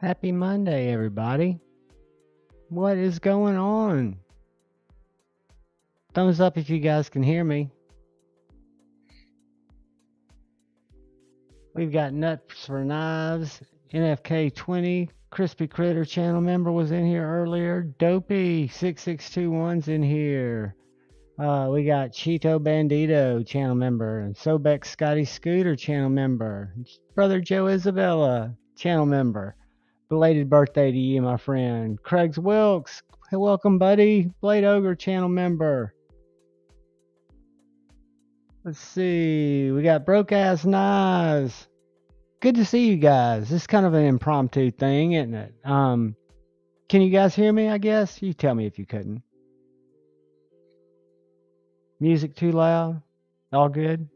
Happy Monday, everybody. What is going on? Thumbs up if you guys can hear me. We've got Nuts for Knives, NFK20, Crispy Critter channel member was in here earlier. Dopey 6621's in here. We got Cheeto Bandito channel member, and Sobek Scotty Scooter channel member. Brother Joe Isabella channel member. Belated birthday to you, my friend. Craig's Wilkes, welcome, buddy. Blade Ogre channel member. Let's see. We got Broke Ass Knives. Good to see you guys. This is kind of an impromptu thing, isn't it? Can you guys hear me, I guess? You tell me if you couldn't. Music too loud? All good?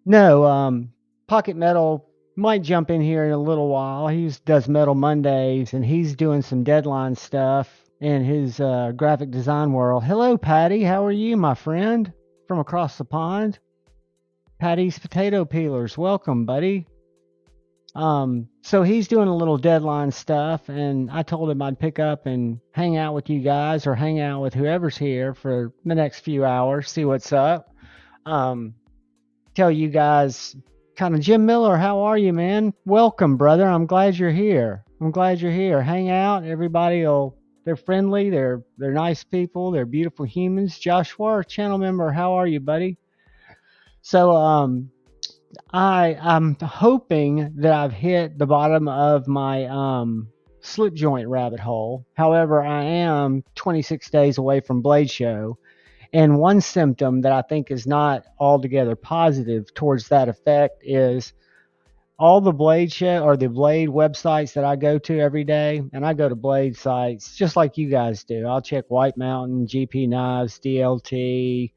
No, Pocket Metal might jump in here in a little while. He does Metal Mondays, and he's doing some deadline stuff in his graphic design world. Hello, Patty. How are you, my friend? From across the pond? Patty's Potato Peelers. Welcome, buddy. So he's doing a little deadline stuff, and I told him I'd pick up and hang out with you guys or hang out with whoever's here for the next few hours, see what's up. Tell you guys kind of, Jim Miller, how are you, man? Welcome, brother. I'm glad you're here. Hang out. They're friendly. They're nice people. They're beautiful humans. Joshua, channel member, how are you, buddy? So, I'm hoping that I've hit the bottom of my slip joint rabbit hole. However, I am 26 days away from Blade Show. And one symptom that I think is not altogether positive towards that effect is all the Blade Show or the Blade websites that I go to every day, and I go to Blade sites just like you guys do. I'll check White Mountain, GP Knives, DLT,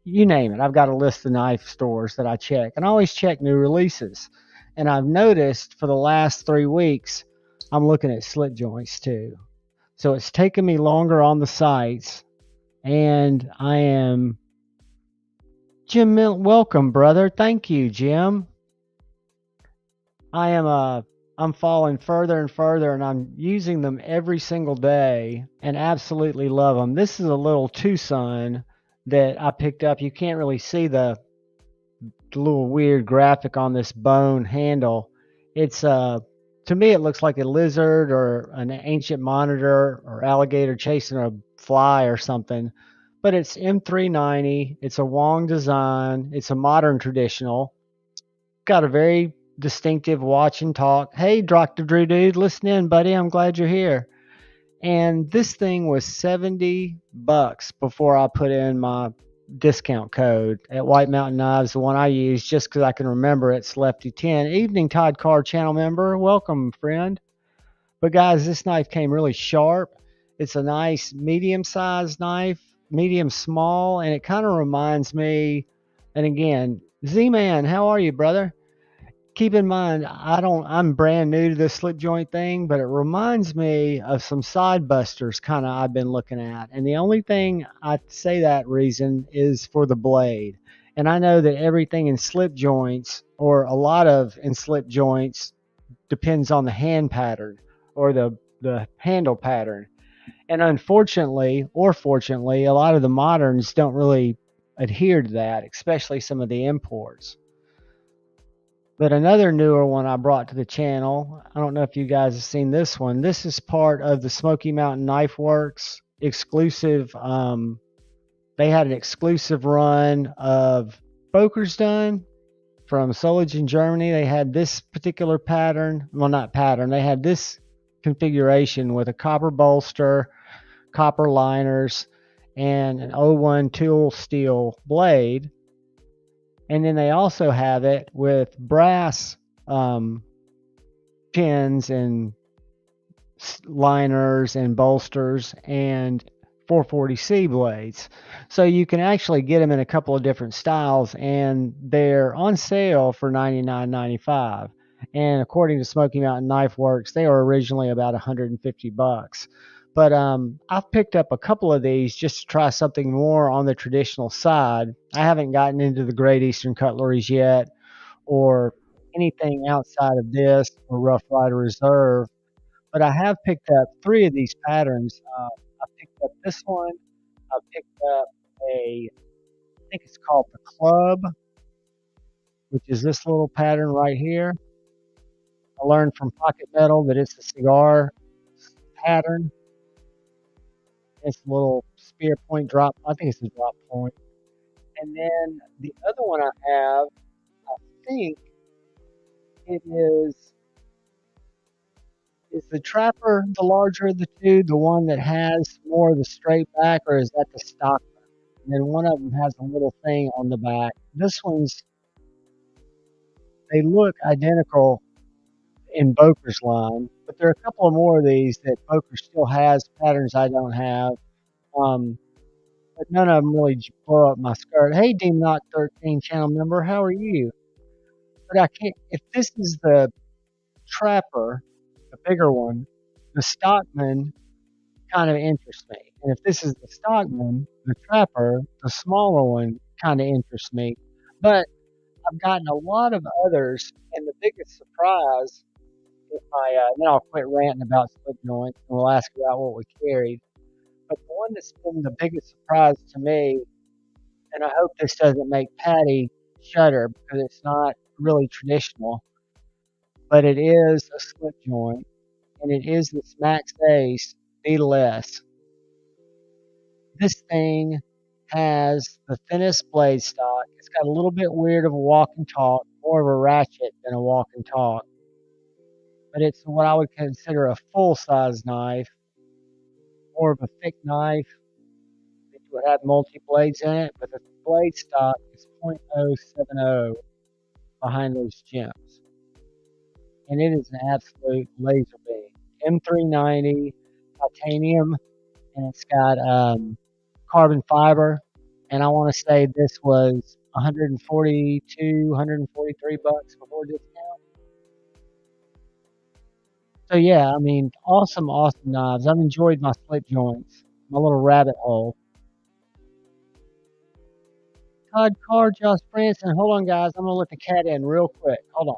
you name it. I've got a list of knife stores that I check, and I always check new releases. And I've noticed for the last 3 weeks, I'm looking at slip joints too. So it's taken me longer on the sites, and I am Jim Mill. Welcome, brother. Thank you, Jim. I'm falling further and further, and I'm using them every single day and absolutely love them. This is a little Tucson that I picked up. You can't really see the little weird graphic on this bone handle. It's to me it looks like a lizard or an ancient monitor or alligator chasing a fly or something. But it's M390. It's a Wong design. It's a modern traditional. Got a very distinctive watch and talk. Hey, Dr. Drew Dude, listen in, buddy. I'm glad you're here. And this thing was $70 before I put in my discount code at White Mountain Knives, the one I use just because I can remember it's Lefty10. Evening, Todd Carr channel member. Welcome, friend. But guys, this knife came really sharp. It's a nice medium-sized knife, medium small, and it kind of reminds me, and again, Z-Man, how are you, brother? Keep in mind, I'm brand new to this slip joint thing, but it reminds me of some side busters kind of I've been looking at. And the only thing I say that reason is for the blade. And I know that everything in slip joints, or a lot of in slip joints, depends on the hand pattern or the handle pattern. And unfortunately, or fortunately, a lot of the moderns don't really adhere to that, especially some of the imports. But another newer one I brought to the channel, I don't know if you guys have seen this one. This is part of the Smoky Mountain Knife Works exclusive. They had an exclusive run of Boker's done from Solage in Germany. They had this particular pattern. Well, not pattern. They had this configuration with a copper bolster, copper liners, and an 01 tool steel blade. And then they also have it with brass pins and liners and bolsters and 440C blades. So you can actually get them in a couple of different styles, and they're on sale for $99.95. And according to Smoky Mountain Knife Works, they were originally about $150. But I've picked up a couple of these just to try something more on the traditional side. I haven't gotten into the Great Eastern Cutleries yet, or anything outside of this or Rough Rider Reserve, but I have picked up three of these patterns. I picked up this one. I picked up I think it's called the Club, which is this little pattern right here. I learned from Pocket Metal that it's a cigar pattern. It's a little spear point drop. I think it's a drop point. And then the other one I have, I think it is the Trapper the larger of the two, the one that has more of the straight back, or is that the stock? And then one of them has a little thing on the back. This one's, they look identical in Boker's line, but there are a couple of more of these that Boker still has patterns I don't have. Um, but none of them really blow up my skirt. Hey, Deem Not 13 channel member, how are you? But I can't, if this is the Trapper, the bigger one, the Stockman kind of interests me. And if this is the Stockman, the Trapper, the smaller one kind of interests me. But I've gotten a lot of others, and the biggest surprise, if then I'll quit ranting about slip joints and we'll ask about what we carried. But the one that's been the biggest surprise to me, and I hope this doesn't make Patty shudder because it's not really traditional, but it is a slip joint, and it is this Max Ace Beetle S. This thing has the thinnest blade stock. It's got a little bit weird of a walk and talk, more of a ratchet than a walk and talk. But it's what I would consider a full-size knife, more of a thick knife. It would have multi-blades in it, but the blade stock is .070 behind those gems. And it is an absolute laser beam. M390 titanium, and it's got carbon fiber. And I want to say this was 142, 143 bucks before discount. So yeah, I mean, awesome, awesome knives. I've enjoyed my slip joints, my little rabbit hole. Todd Carr, Josh Branson. Hold on, guys. I'm gonna let the cat in real quick. Hold on.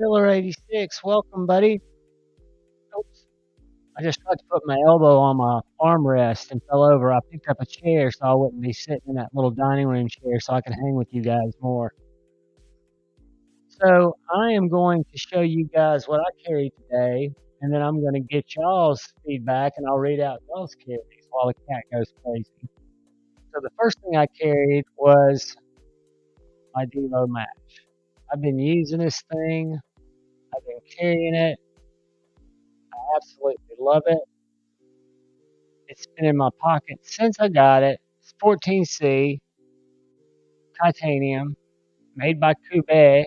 Miller86, welcome, buddy. Oops. I just tried to put my elbow on my armrest and fell over. I picked up a chair so I wouldn't be sitting in that little dining room chair so I can hang with you guys more. So I am going to show you guys what I carried today, and then I'm going to get y'all's feedback, and I'll read out y'all's carries while the cat goes crazy. So the first thing I carried was my Devo Match. I've been using this thing. I've been carrying it. I absolutely love it. It's been in my pocket since I got it. It's 14C titanium, made by Cubet,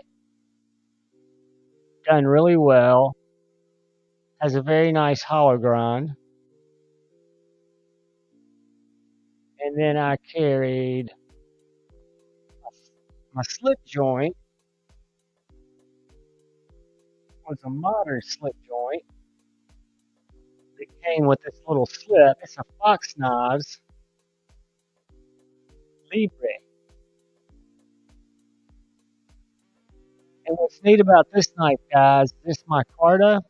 done really well. Has a very nice hollow grind. And then I carried my slip joint. Was a modern slip joint. It came with this little slip. It's a Fox Knives Libre. And what's neat about this knife, guys, this is micarta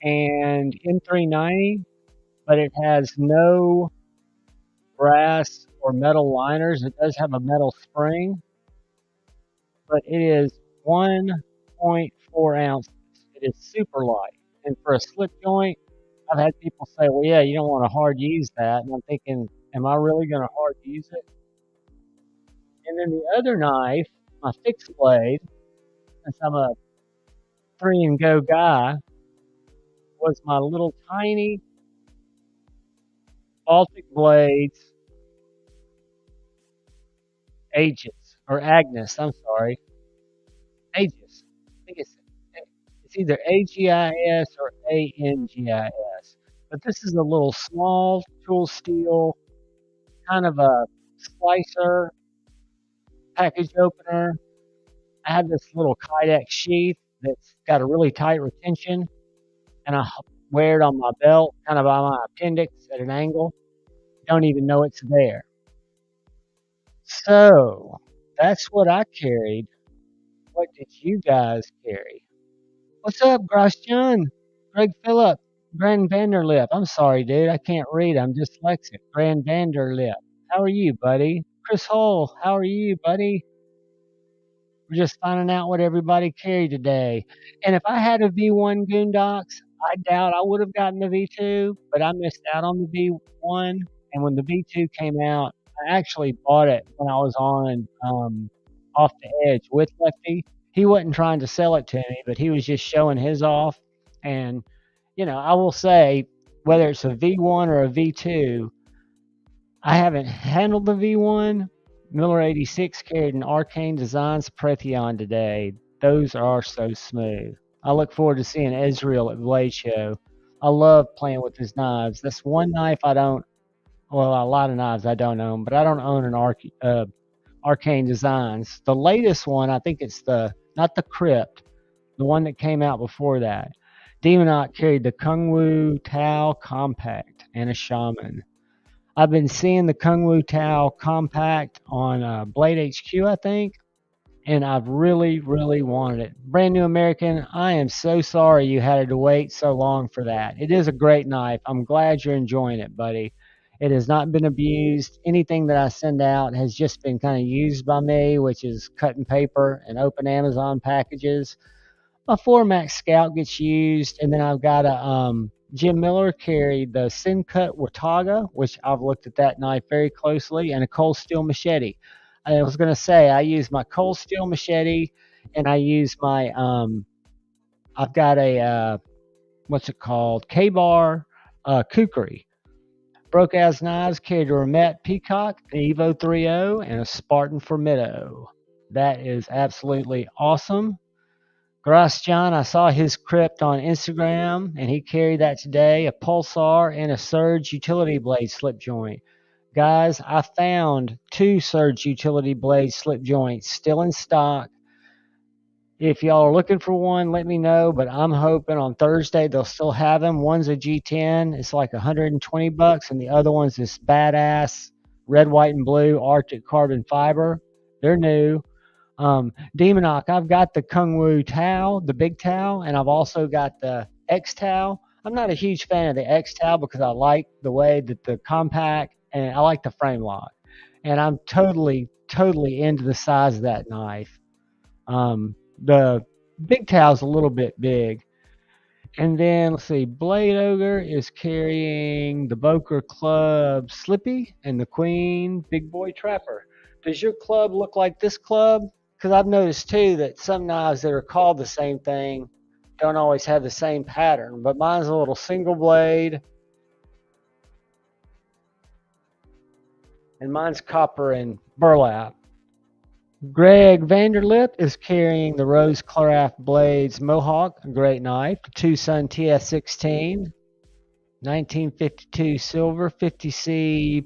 and M390, but it has no brass or metal liners. It does have a metal spring, but it is 1.4 ounces. It is super light. And for a slip joint, I've had people say, well, yeah, you don't want to hard use that. And I'm thinking, am I really going to hard use it? And then the other knife, my fixed blade, since I'm a 3-and-go guy, was my little tiny Baltic Blades Agnes. I'm sorry. Aegis. I think it's It's either AGIS or ANGIS. But this is a little small tool steel, kind of a slicer, package opener. I have this little Kydex sheath that's got a really tight retention, and I wear it on my belt, kind of by my appendix at an angle. Don't even know it's there. So that's what I carried. What did you guys carry? What's up, Grosjean? Greg Phillip, Grand Vanderlip. I'm sorry, dude. I can't read. I'm dyslexic. Grand Vanderlip. How are you, buddy? Chris Hull, how are you, buddy? We're just finding out what everybody carried today. And if I had a V1 Goondocks, I doubt I would have gotten the V2, but I missed out on the V1. And when the V2 came out, I actually bought it when I was on Off the Edge with Lefty. He wasn't trying to sell it to me, but he was just showing his off. And, I will say, whether it's a V1 or a V2, I haven't handled the V1. Miller 86 carried an Arcane Designs Pretheon today. Those are so smooth. I look forward to seeing Ezreal at Blade Show. I love playing with his knives. That's one knife I don't, well, a lot of knives I don't own, but I don't own an Arcane Designs. The latest one, I think it's not the Crypt, the one that came out before that. Demonot carried the Kungwu Tao Compact and a Shaman. I've been seeing the Kungwu Tao Compact on Blade HQ, I think, and I've really, really wanted it. Brand New American, I am so sorry you had to wait so long for that. It is a great knife. I'm glad you're enjoying it, buddy. It has not been abused. Anything that I send out has just been kind of used by me, which is cutting paper and open Amazon packages. My 4-Max Scout gets used, and then I've got a Jim Miller carried the Sincut Wataga, which I've looked at that knife very closely, and a cold steel machete. I was going to say I use my cold steel machete, and I use my I've got a what's it called, K-bar kukri. Broke As Knives carried a Ramet Peacock, an Evo 3.0, and a Spartan Formido. That is absolutely awesome. Grosjean, I saw his crypt on Instagram, and he carried that today, a Pulsar and a Surge utility blade slip joint. Guys, I found 2 Surge utility blade slip joints still in stock. If y'all are looking for one, let me know, but I'm hoping on Thursday they'll still have them. One's a G10, it's like $120, and the other one's this badass red, white, and blue Arctic carbon fiber. They're new. Demonok, I've got the Kungwu Tao, the big Tao, and I've also got the X Tao. I'm not a huge fan of the X Tao because I like the way that the compact and I like the frame lock. And I'm totally, totally into the size of that knife. The big Tao's a little bit big. And then let's see, Blade Ogre is carrying the Boker Club Slippy and the Queen Big Boy Trapper. Does your club look like this club? Because I've noticed too that some knives that are called the same thing don't always have the same pattern. But mine's a little single blade, and mine's copper and burlap. Greg Vanderlip is carrying the Rose Craft Blades Mohawk, a great knife. The Tucson TS16, 1952 silver, 50C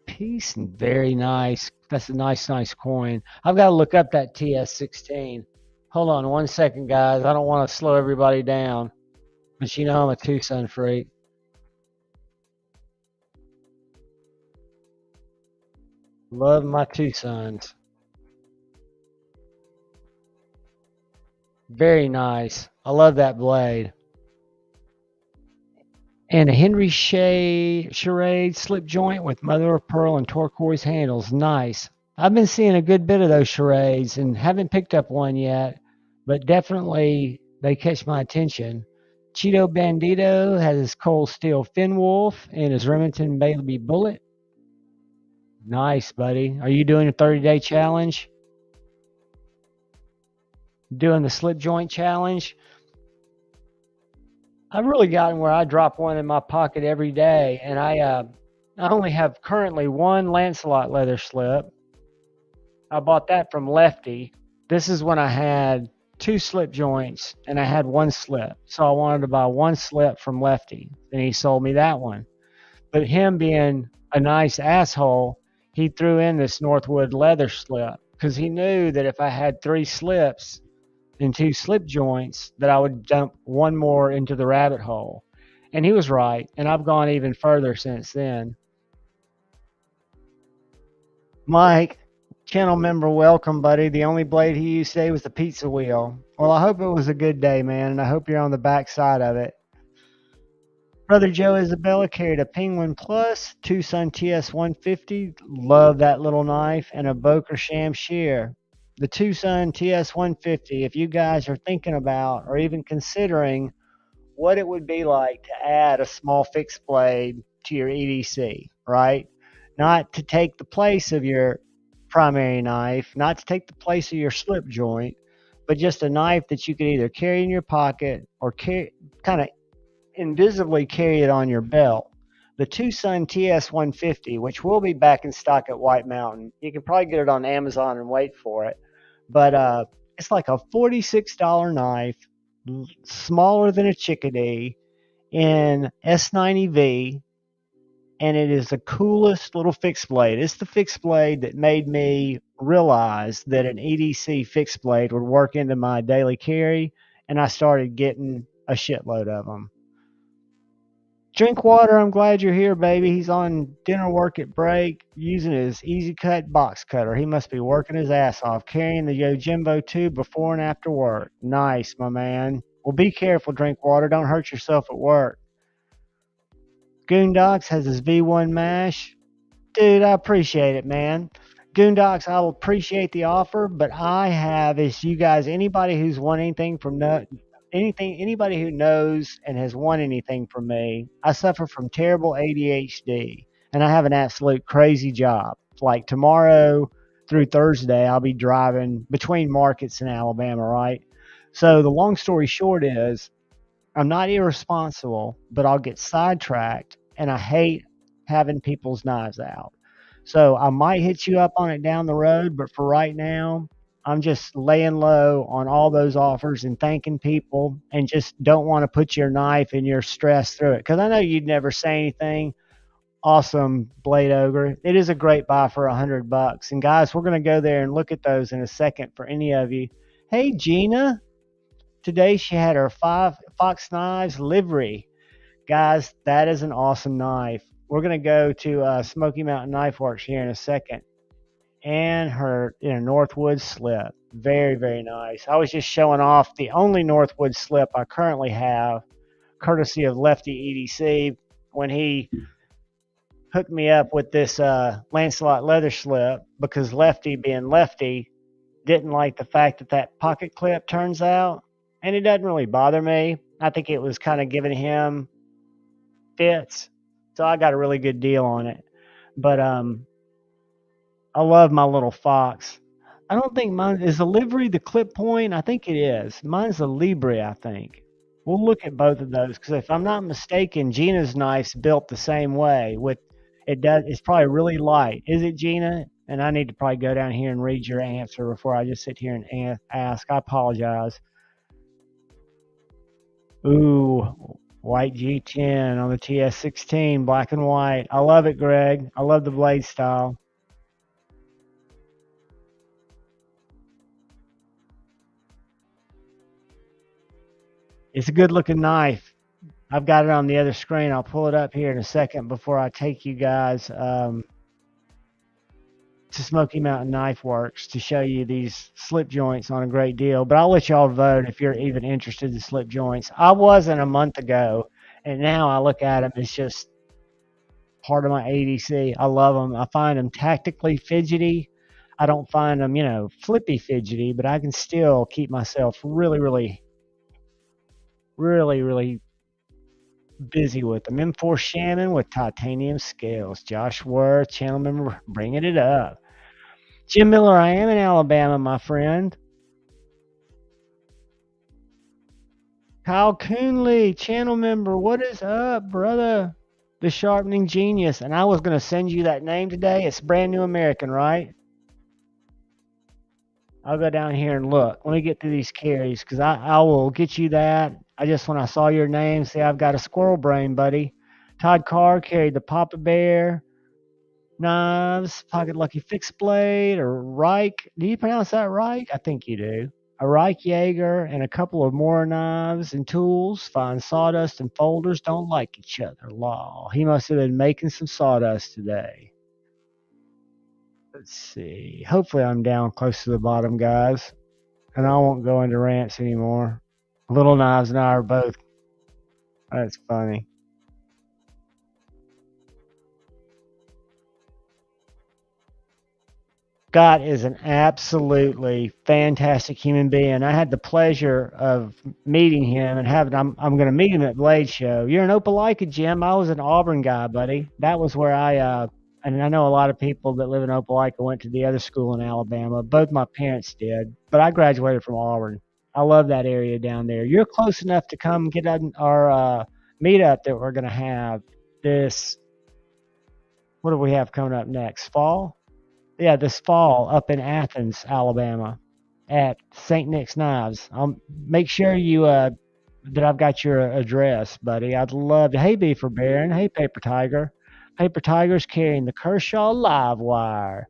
piece, and very nice. That's a nice coin. I've got to look up that TS16. Hold on one second, guys. I don't want to slow everybody down, but I'm a Tucson freak. Love my Tucsons. Very nice. I love that blade. And a Henry Charade slip joint with mother of pearl and turquoise handles. Nice. I've been seeing a good bit of those charades and haven't picked up one yet, but definitely they catch my attention. Cheeto Bandito has his cold steel Finn Wolf and his Remington Baby Bullet. Nice, buddy. Are you doing a 30-day challenge? Doing the slip joint challenge? I've really gotten where I drop one in my pocket every day, and I only have currently one Lancelot leather slip. I bought that from Lefty. This is when I had two slip joints and I had one slip. So I wanted to buy one slip from Lefty, and he sold me that one. But him being a nice asshole, he threw in this Northwood leather slip because he knew that if I had three slips and two slip joints, that I would dump one more into the rabbit hole. And he was right, and I've gone even further since then. Mike, channel member, welcome, buddy. The only blade he used today was the pizza wheel. Well, I hope it was a good day, man, and I hope you're on the back side of it. Brother Joe Isabella carried a Penguin Plus, Tucson TS 150. Love that little knife, and a Boker Sham shear. The Tucson TS 150, if you guys are thinking about or even considering what it would be like to add a small fixed blade to your EDC, right? Not to take the place of your primary knife, not to take the place of your slip joint, but just a knife that you could either carry in your pocket or kind of invisibly carry it on your belt. The Tucson TS 150, which will be back in stock at White Mountain. You can probably get it on Amazon and wait for it. But it's like a $46 knife, smaller than a chickadee, in S90V, and it is the coolest little fixed blade. It's the fixed blade that made me realize that an EDC fixed blade would work into my daily carry, and I started getting a shitload of them. Drink water, I'm glad you're here, baby. He's on dinner work at break using his Easy Cut box cutter. He must be working his ass off, carrying the Yojimbo tube before and after work. Nice, my man. Well, be careful, drink water. Don't hurt yourself at work. Goondocks has his V1 mash. Dude, I appreciate it, man. Goondocks, I'll appreciate the offer, but I have, as you guys, anybody who's won anything from anybody who knows and has won anything from me, I suffer from terrible ADHD, and I have an absolute crazy job. Like tomorrow through Thursday, I'll be driving between markets in Alabama, right? So the long story short is, I'm not irresponsible, but I'll get sidetracked, and I hate having people's knives out. So I might hit you up on it down the road, but for right now, I'm just laying low on all those offers and thanking people, and just don't want to put your knife and your stress through it. Because I know you'd never say anything. Awesome, Blade Ogre. It is a great buy for $100. And guys, we're going to go there and look at those in a second for any of you. Hey, Gina. Today she had her 5 Fox Knives livery. Guys, that is an awesome knife. We're going to go to Smoky Mountain Knife Works here in a second. And her Northwood slip. Very, very nice. I was just showing off the only Northwood slip I currently have, courtesy of Lefty EDC, when he hooked me up with this Lancelot leather slip, because Lefty, being Lefty, didn't like the fact that that pocket clip turns out. And it doesn't really bother me. I think it was kind of giving him fits. So I got a really good deal on it. But I love my little Fox. I don't think mine is the livery, the clip point. I think it is. Mine's the Libre, I think. We'll look at both of those, because if I'm not mistaken, Gina's knife's built the same way. It's probably really light. Is it, Gina? And I need to probably go down here and read your answer before I just sit here and ask. I apologize. Ooh, white G10 on the TS16, black and white. I love it, Greg. I love the blade style. It's a good looking knife. I've got it on the other screen. I'll pull it up here in a second before I take you guys to Smoky Mountain Knife Works to show you these slip joints on a great deal. But I'll let y'all vote if you're even interested in slip joints. I wasn't a month ago, and now I look at them as just part of my ADC. I love them. I find them tactically fidgety. I don't find them, flippy fidgety, but I can still keep myself really, really, really, really busy with them. M4 Shannon with titanium scales. Josh Worth, channel member, bringing it up. Jim Miller, I am in Alabama, my friend. Kyle Coonley, channel member, what is up, brother? The Sharpening Genius. And I was going to send you that name today. It's Brand New American, right? I'll go down here and look. Let me get through these carries because I will get you that. I just, when I saw your name, say I've got a squirrel brain, buddy. Todd Carr carried the Papa Bear, knives, Pocket Lucky Fixed Blade, or Reich. Do you pronounce that right? I think you do. A Reich Jaeger and a couple of more knives and tools. Find sawdust and folders don't like each other. Law. He must have been making some sawdust today. Let's see. Hopefully I'm down close to the bottom, guys. And I won't go into rants anymore. Little Knives and I are both. That's funny. Scott is an absolutely fantastic human being. I had the pleasure of meeting him and having. I'm going to meet him at Blade Show. You're in Opelika, Jim. I was an Auburn guy, buddy. That was where and I know a lot of people that live in Opelika went to the other school in Alabama. Both my parents did, but I graduated from Auburn. I love that area down there. You're close enough to come get on our meetup that we're going to have this. What do we have coming up next? Fall? Yeah, this fall up in Athens, Alabama, at St. Nick's Knives. I'll make sure you that I've got your address, buddy. I'd love to. Hey, Beaver Baron. Hey, Paper Tiger. Paper Tiger's carrying the Kershaw Live Wire.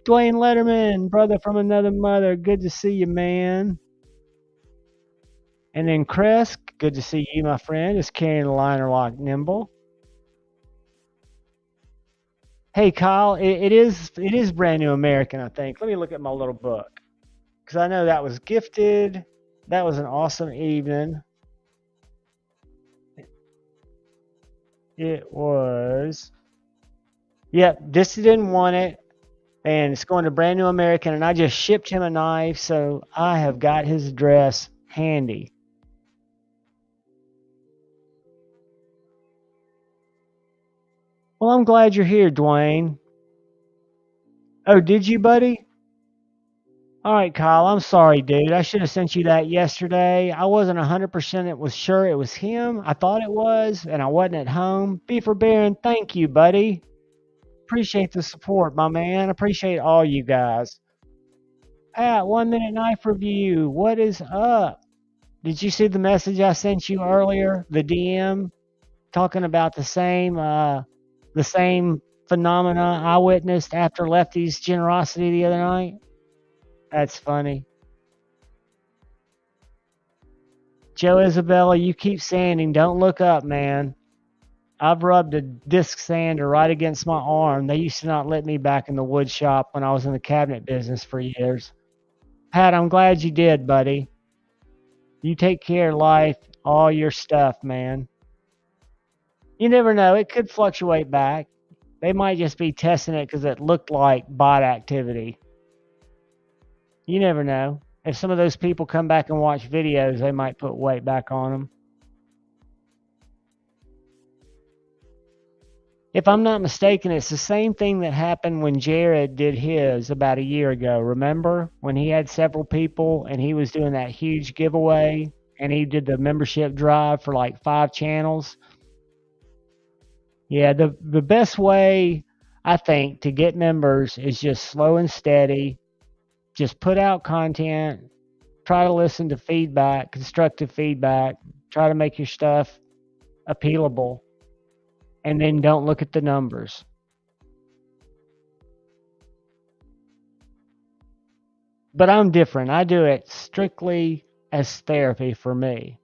Dwayne Letterman, brother from another mother. Good to see you, man. And then Chris, good to see you, my friend, is carrying the liner lock nimble. Hey, Kyle, it is brand new American, I think. Let me look at my little book because I know that was gifted. That was an awesome evening. It was. Yep, this didn't want it, and it's going to brand new American, and I just shipped him a knife, so I have got his address handy. Well, I'm glad you're here, Dwayne. Oh, did you, buddy? All right, Kyle, I'm sorry, dude. I should have sent you that yesterday. I wasn't 100% it was sure it was him. I thought it was, and I wasn't at home. Beaver Baron, thank you, buddy. Appreciate the support, my man. Appreciate all you guys. Pat, 1 minute knife review. What is up? Did you see the message I sent you earlier? The DM talking about the same phenomena I witnessed after Lefty's generosity the other night? That's funny. Joe Isabella, you keep sanding. Don't look up, man. I've rubbed a disc sander right against my arm. They used to not let me back in the wood shop when I was in the cabinet business for years. Pat, I'm glad you did, buddy. You take care of life, all your stuff, man. You never know. It could fluctuate back. They might just be testing it because it looked like bot activity. You never know. If some of those people come back and watch videos, they might put weight back on them. If I'm not mistaken, it's the same thing that happened when Jared did his about a year ago. Remember when he had several people and he was doing that huge giveaway and he did the membership drive for like 5 channels? Yeah, the best way I think to get members is just slow and steady. Just put out content, try to listen to feedback, constructive feedback, try to make your stuff appealable, and then don't look at the numbers. But I'm different. I do it strictly as therapy for me.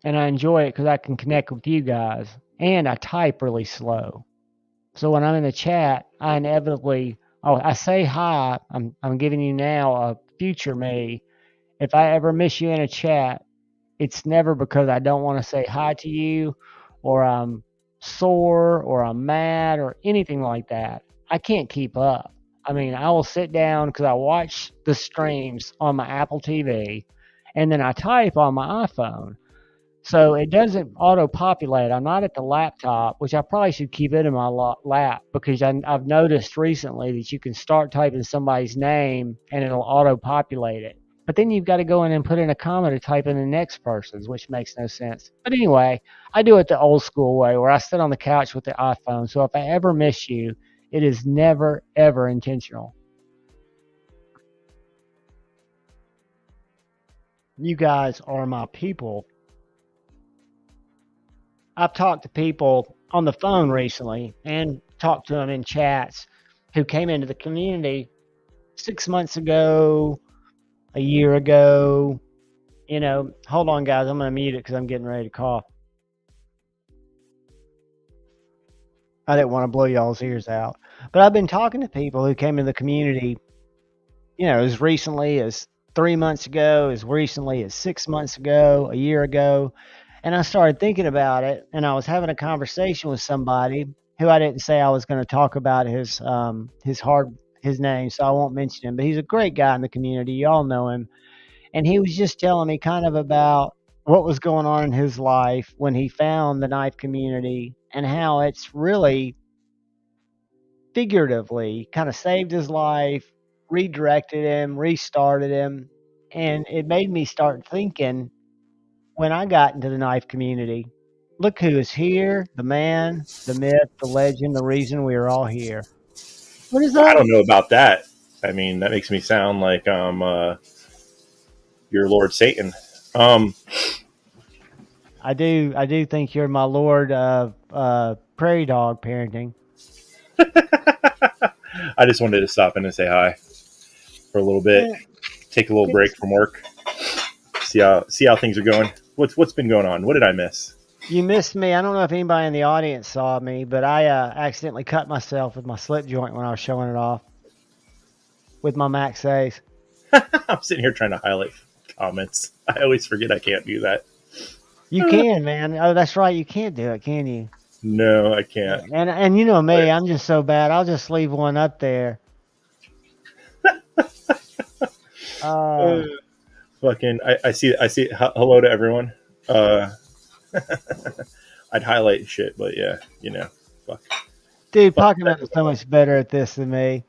And I enjoy it because I can connect with you guys. And I type really slow. So when I'm in the chat, I inevitably, I say hi. I'm giving you now a future me. If I ever miss you in a chat, it's never because I don't want to say hi to you or I'm sore or I'm mad or anything like that. I can't keep up. I mean, I will sit down because I watch the streams on my Apple TV and then I type on my iPhone. So it doesn't auto-populate. I'm not at the laptop, which I probably should keep it in my lap because I've noticed recently that you can start typing somebody's name and it'll auto-populate it. But then you've got to go in and put in a comma to type in the next person's, which makes no sense. But anyway, I do it the old school way where I sit on the couch with the iPhone. So if I ever miss you, it is never, ever intentional. You guys are my people. I've talked to people on the phone recently and talked to them in chats who came into the community 6 months ago, a year ago. Hold on, guys. I'm going to mute it because I'm getting ready to cough. I didn't want to blow y'all's ears out. But I've been talking to people who came in the community, as recently as 3 months ago, as recently as 6 months ago, a year ago. And I started thinking about it, and I was having a conversation with somebody who I didn't say I was going to talk about his name, so I won't mention him. But he's a great guy in the community. You all know him. And he was just telling me kind of about what was going on in his life when he found the knife community and how it's really figuratively kind of saved his life, redirected him, restarted him. And it made me start thinking when I got into the knife community, look who is here, the man, the myth, the legend, the reason we are all here. What is I up? don't know about that. I mean, that makes me sound like your Lord Satan. Um, I do think you're my lord of prairie dog parenting. I just wanted to stop in and say hi for a little bit, Yeah, take a little break from work, see how things are going. What's been going on? What did I miss? you missed me. I don't know if anybody in the audience saw me, but I accidentally cut myself with my slip joint when I was showing it off with my Max Ace. I'm sitting here trying to highlight comments. I always forget I can't do that. You can, man. Oh, that's right. You can't do it, can you? No, I can't. And you know me, I'm just so bad. I'll just leave one up there. Uh, Uh, fucking, I see. Hello to everyone. Uh, I'd highlight shit, but yeah, fuck, dude, fuck Pokemon is so much better at this than me.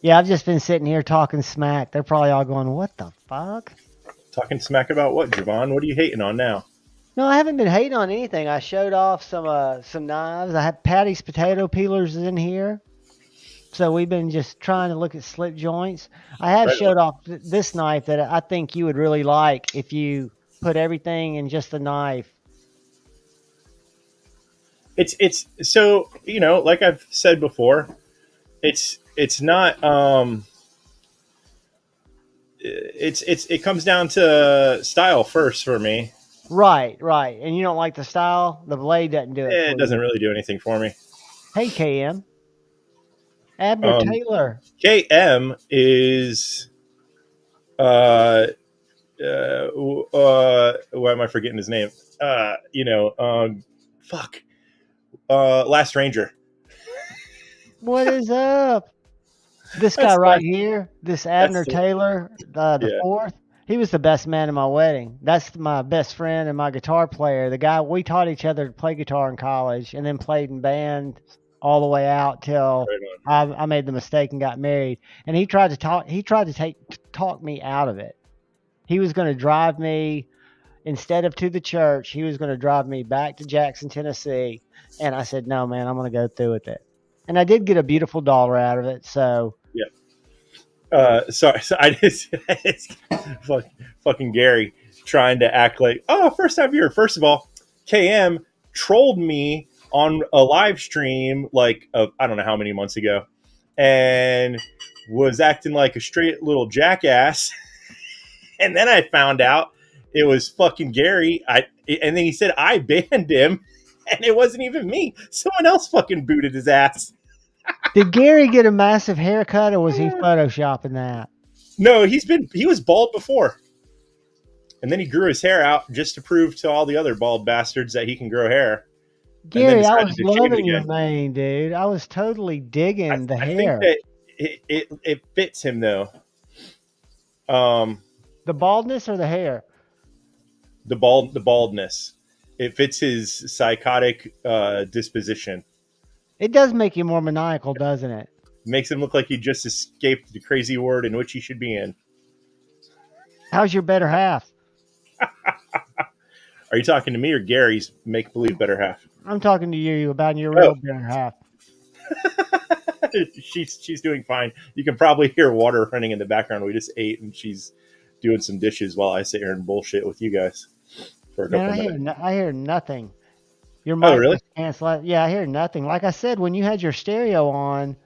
Yeah, I've just been sitting here talking smack. They're probably all going, "What the fuck?" talking smack about what, Javon? What are you hating on now? No, I haven't been hating on anything. I showed off some knives. I had Patty's potato peelers in here. So we've been just trying to look at slip joints. I have Right on. showed off this knife that I think you would really like if you put everything in just the knife. It's so like I've said before, it's not it comes down to style first for me. Right, right. And you don't like the style? The blade doesn't do it It for you. doesn't really do anything for me. Hey, KM. Abner Um, Taylor. KM is uh why am I forgetting his name? Fuck. Last Ranger. What is up? This guy That's right last. here, this That's Abner Taylor, the yeah. fourth, he was the best man in my wedding. That's my best friend and my guitar player. The guy, we taught each other to play guitar in college and then played in bands all the way out till Right on. I made the mistake and got married. And he tried to talk me out of it. He was going to drive me, instead of to the church, he was going to drive me back to Jackson, Tennessee. And I said, no, man, I'm going to go through with it. And I did get a beautiful dollar out of it. So, Yeah. Sorry, so I just fucking Gary trying to act like, oh, first time viewer. First of all, KM trolled me on a live stream like I don't know how many months ago, and was acting like a straight little jackass. And then I found out it was fucking Gary. And then he said I banned him, and it wasn't even me. Someone else fucking booted his ass. did Gary get a massive haircut or was he photoshopping that? No, he was bald before. And then he grew his hair out just to prove to all the other bald bastards that he can grow hair, and then Gary, I decided was to shave it loving your again. mane, dude. I was totally digging the I think hair. that it fits him though. Um, The baldness or the hair? the baldness, it fits his psychotic disposition. It does make you more maniacal, doesn't it? Makes him look like he just escaped the crazy ward in which he should be in. How's your better half? Are you talking to me or Gary's make believe better half? I'm talking to you about your Oh, real better half. she's doing fine. You can probably hear water running in the background. We just ate, and she's doing some dishes while I sit here and bullshit with you guys for a Man, couple minutes. I hear nothing. Your Oh, mic really? was canceled. Yeah, I hear nothing. Like I said, when you had your stereo on,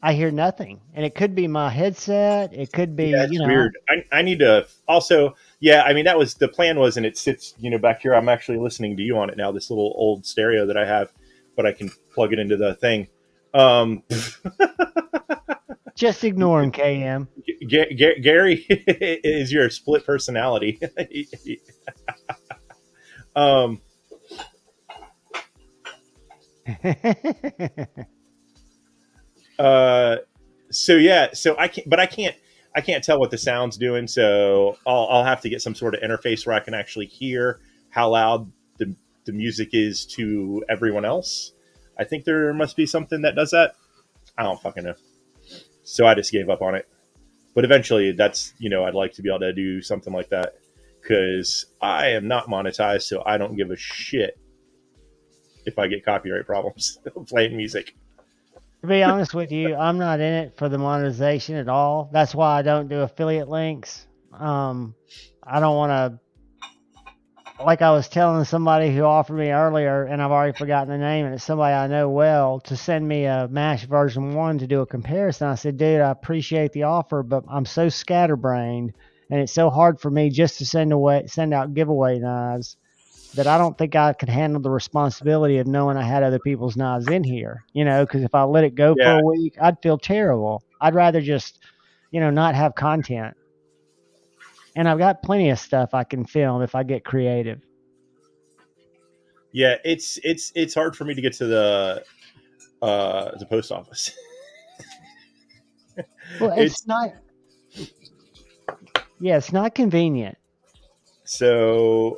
I hear nothing. And it could be my headset. It could be, Yeah, it's weird. I need to also, yeah, I mean, that was the plan was, and it sits, back here. I'm actually listening to you on it now, this little old stereo that I have, but I can plug it into the thing. Um, just ignore him, KM. Gary is your split personality. um, uh, so yeah, so I can't tell what the sound's doing. So I'll have to get some sort of interface where I can actually hear how loud the music is to everyone else. I think there must be something that does that. I don't fucking know. So I just gave up on it. But eventually, that's I'd like to be able to do something like that because I am not monetized, so I don't give a shit if I get copyright problems playing music. To be honest with you, I'm not in it for the monetization at all. That's why I don't do affiliate links. I don't want to, like I was telling somebody who offered me earlier, and I've already forgotten the name, and it's somebody I know well, to send me a MASH version 1 to do a comparison. I said, dude, I appreciate the offer, but I'm so scatterbrained, and it's so hard for me just to send out giveaway knives that I don't think I could handle the responsibility of knowing I had other people's knives in here, because if I let it go for Yeah, a week, I'd feel terrible. I'd rather just, not have content. And I've got plenty of stuff I can film if I get creative. yeah, it's hard for me to get to the post office. Well, It's it's not convenient. so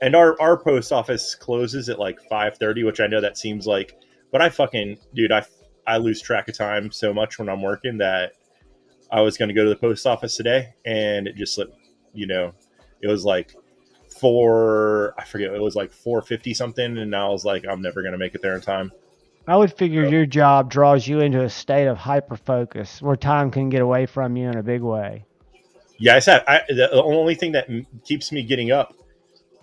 and our post office closes at like 5:30, which I know that seems like, but I fucking dude, I lose track of time so much when I'm working that I was going to go to the post office today and it just slipped. It was like I forget, it was like 4:50 something, and I was like, I'm never going to make it there in time. I would figure your job draws you into a state of hyper focus where time can get away from you in a big way. Yeah, I said the only thing that keeps me getting up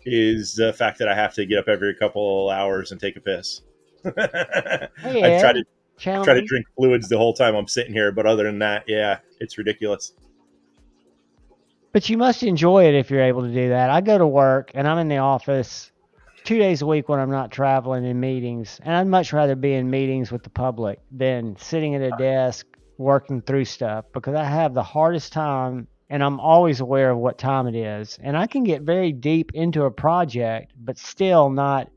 is the fact that I have to get up every couple hours and take a piss. Hey, I try Ed, to challenge. drink fluids the whole time I'm sitting here, but other than that, yeah, it's ridiculous. But you must enjoy it if you're able to do that. I go to work and I'm in the office 2 days a week when I'm not traveling in meetings. And I'd much rather be in meetings with the public than sitting at a desk working through stuff because I have the hardest time and I'm always aware of what time it is. And I can get very deep into a project, but still not,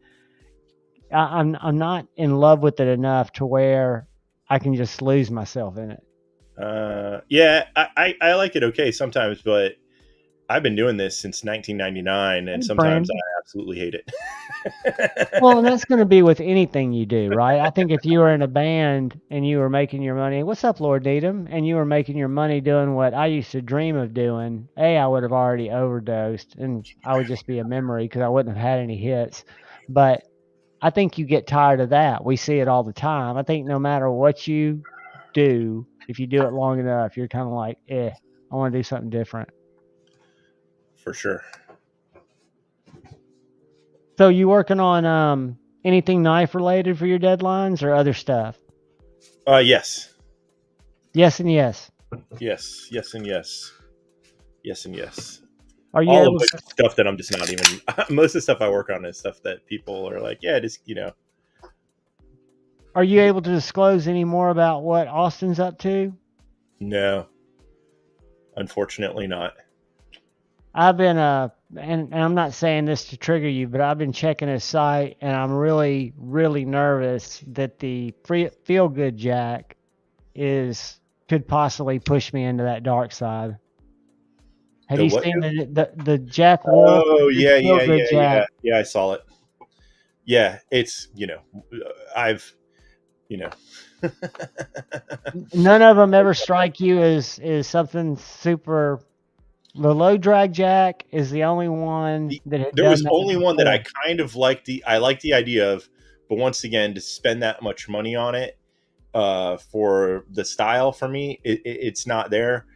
I'm not in love with it enough to where I can just lose myself in it. Yeah, I like it okay sometimes, but I've been doing this since 1999, and Hey, sometimes I Brandon. absolutely hate it. Well, and that's going to be with anything you do, right? I think if you were in a band and you were making your money, what's up, Lord Needham? And you were making your money doing what I used to dream of doing, I would have already overdosed and I would just be a memory because I wouldn't have had any hits. But I think you get tired of that. We see it all the time. I think no matter what you do, if you do it long enough, you're kind of like, I want to do something different. For sure. So you working on anything knife related for your deadlines or other stuff? Yes, Yes and yes. yes, yes, and yes, yes, and yes. Are you All of able which stuff that I'm just not even. Most of the stuff I work on is stuff that people are like, yeah, just Are you able to disclose any more about what Austin's up to? No, unfortunately not. I've been and I'm not saying this to trigger you, but I've been checking his site and I'm really, really nervous that the feel good jack could possibly push me into that dark side. Have The you what? seen the Jack Wolf? Oh His yeah, feel yeah, good yeah, yeah, jack. yeah. I saw it. Yeah, it's I've you know. None of them ever strike you as something super. The low drag jack is the only one that had There done was that only one that I before. kind of liked the idea of, but once again, to spend that much money on it for the style for me, it's not there.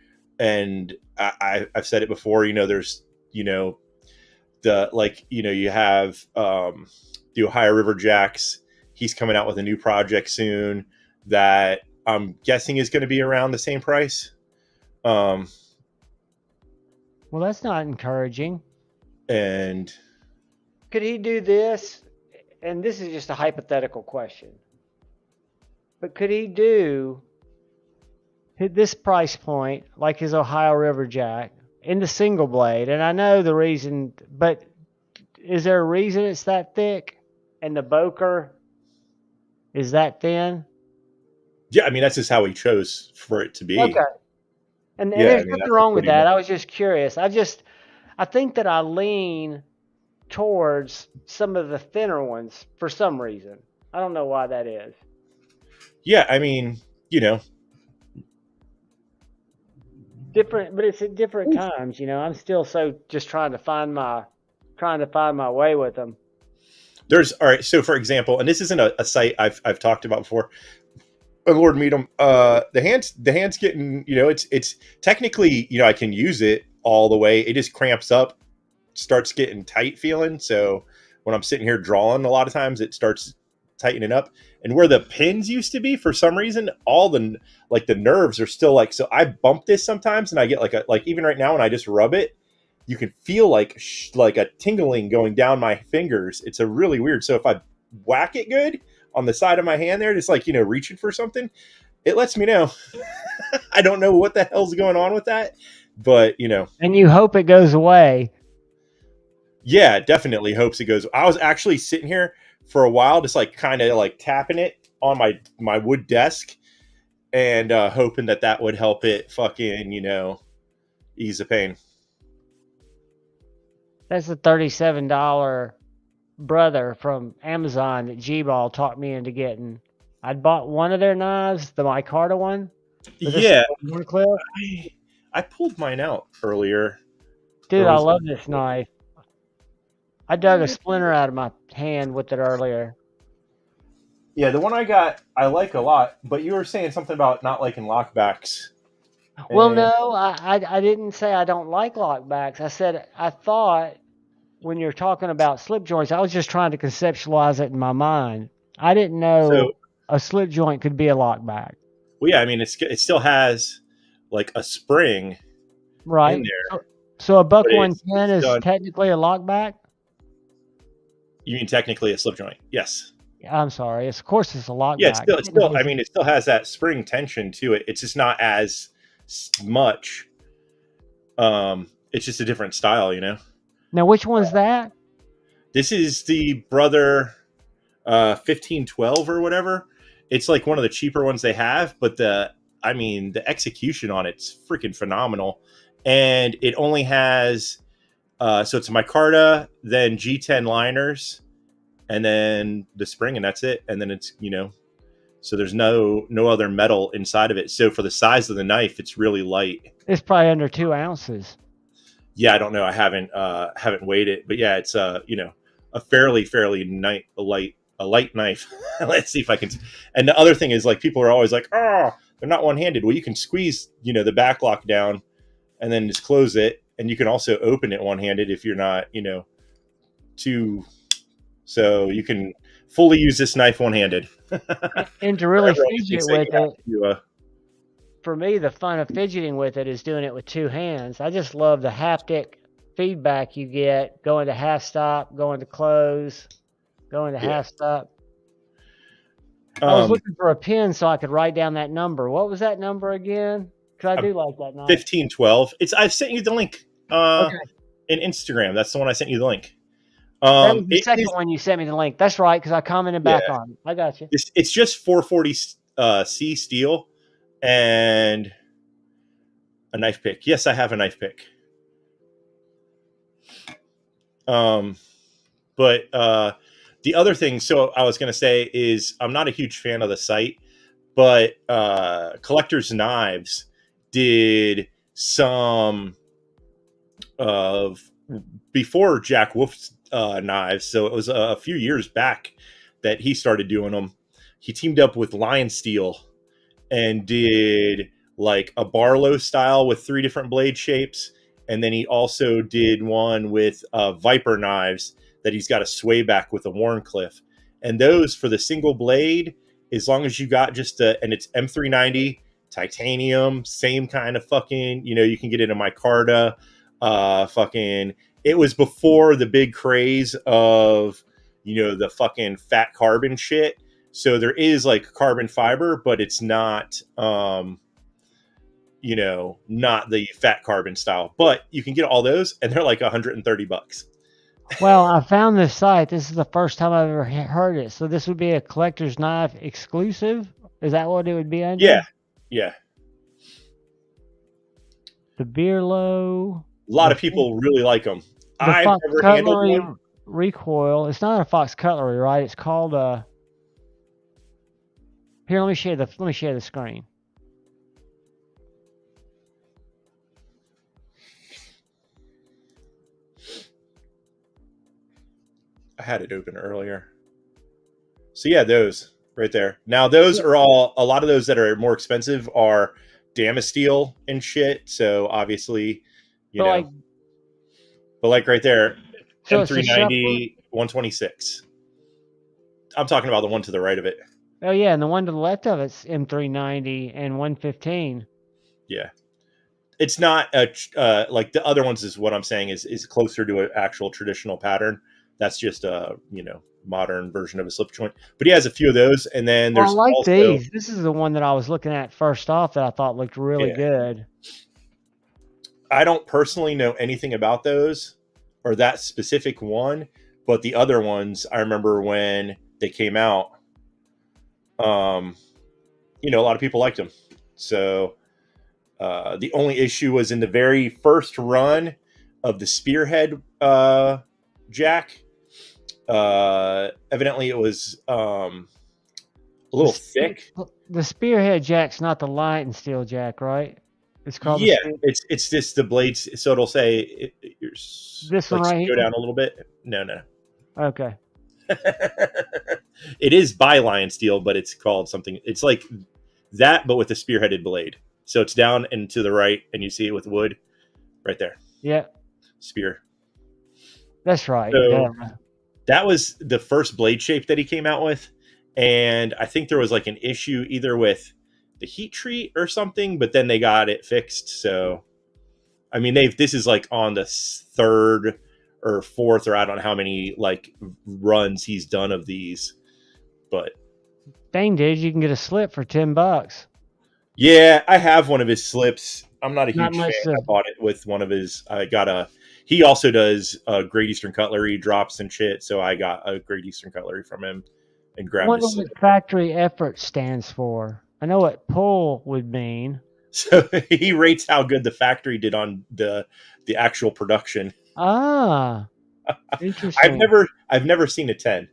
and I've said it before. There's you have the Ohio River Jacks. He's coming out with a new project soon that I'm guessing is going to be around the same price. Well, that's not encouraging. And Could he do this? And this is just a hypothetical question. But could he do hit this price point like his Ohio River Jack in the single blade? And I know the reason, but is there a reason it's that thick and the Boker is that thin? yeah, I mean that's just how he chose for it to be. Okay. And Yeah, there's I mean nothing that's wrong with pretty that. much. I was just curious. I think that I lean towards some of the thinner ones for some reason. I don't know why that is. Yeah, I mean, Different, but it's at different times. I'm still so just trying to find my way with them. there's all right. So for example, and this isn't a site I've talked about before. Lord Meadham, the hand's getting, it's technically, I can use it all the way. It just cramps up, starts getting tight feeling. So when I'm sitting here drawing, a lot of times it starts tightening up. And where the pins used to be, for some reason, all the nerves are still like. So I bump this sometimes, and I get like even right now when I just rub it, you can feel like a tingling going down my fingers. It's a really weird. So if I whack it good on the side of my hand there, just reaching for something, it lets me know. I don't know what the hell's going on with that, but And you hope it goes away. yeah, definitely hopes it goes. I was actually sitting here for a while, just kind of tapping it on my wood desk, and hoping that would help it fucking ease the pain. That's the $37 brother from Amazon that G-Ball talked me into getting. I'd bought one of their knives, the micarta one. Yeah, Clip. I pulled mine out earlier. Dude, I love this knife. I dug a splinter out of my hand with it earlier. Yeah, the one I got, I like a lot, but you were saying something about not liking lockbacks. Well, no, I didn't say I don't like lockbacks. I said I thought when you're talking about slip joints, I was just trying to conceptualize it in my mind. I didn't know a slip joint could be a lockback. Well, yeah, I mean, it still has like a spring in there. So a buck 110 is technically a lockback? You mean technically a slip joint? Yes. I'm sorry. Of course, it's a lockback. Yeah, it's still. I mean, it still has that spring tension to it. It's just not as much. It's just a different style, Now, which one's that? This is the Brother 1512 or whatever. It's like one of the cheaper ones they have, but the execution on it's freaking phenomenal. And it only has so it's a micarta, then G10 liners, and then the spring, and that's it. And then it's so there's no other metal inside of it. So for the size of the knife, it's really light. It's probably under 2 ounces. Yeah, I don't know. I haven't weighed it, but yeah, it's a fairly light knife. Let's see if I can. And the other thing is, people are always like, oh, they're not one-handed. Well, you can squeeze the back lock down and then just close it, and you can also open it one-handed if you're not too. So you can fully use this knife one-handed. And to really fidget with it. For me, the fun of fidgeting with it is doing it with 2 hands. I just love the haptic feedback you get going to half stop, going to close, going to half stop. I was looking for a pen so I could write down that number. What was that number again? Because I do like that number. 1512. I've sent you the link in Instagram. That's the one I sent you the link. That was the second one you sent me the link. That's right, because I commented back on it. I got you. It's just 440 C steel and a knife pick. Yes, I have a knife pick. But the other thing, so I was going to say, is I'm not a huge fan of the site, but Collector's Knives did some of before Jack Wolf's knives. So it was a few years back that he started doing them. He teamed up with Lion Steel and did like a Barlow style with 3 different blade shapes, and then he also did one with Viper knives that he's got a sway back with a Warncliffe. And those for the single blade, as long as you got just and it's M390 titanium, same kind of fucking, you can get it in micarta, fucking. It was before the big craze of, the fucking fat carbon shit. So there is like carbon fiber, but it's not, not the fat carbon style. But you can get all those, and they're like $130. Well, I found this site. This is the first time I've ever heard it. So this would be a collector's knife exclusive? Is that what it would be under? Yeah. The Beerlow. A lot of people really like them. I've Fox never handled Cutlery one. recoil. It's not a Fox Cutlery, right? It's called Here, let me share the screen. I had it open earlier. So yeah, those right there. Now those are all, a lot of those that are more expensive are Damasteel and shit. So obviously, but like right there, so M390 126. I'm talking about the one to the right of it. Oh yeah, and the one to the left of it's M390 and 115. Yeah. It's not like the other ones is what I'm saying is closer to an actual traditional pattern. That's just a, modern version of a slip joint. But he has a few of those, and then there's I like also these. This is the one that I was looking at first off that I thought looked really good. I don't personally know anything about those or that specific one, but the other ones I remember when they came out. A lot of people liked them. So the only issue was in the very first run of the Spearhead jack. Evidently, it was a little thick. The Spearhead jack's not the light and steel jack, right? It's called it's just the blades. So it'll say this one right here. Go down a little bit. No. Okay. It is by Lion Steel, but it's called something. It's like that, but with a spearheaded blade. So it's down and to the right, and you see it with wood right there. Yeah. Spear. That's right. So that was the first blade shape that he came out with. And I think there was like an issue either with the heat treat or something, but then they got it fixed. So, I mean, this is like on the 3rd or 4th, or I don't know how many like runs he's done of these, but dang, dude, you can get a slip for $10. Yeah, I have one of his slips. I'm not a huge fan. I bought it with one of his. He also does Great Eastern Cutlery drops and shit. So I got a Great Eastern Cutlery from him and grabbed his slip. What factory effort stands for? I know what pull would mean. So he rates how good the factory did on the actual production. Ah, interesting. I've never seen a 10,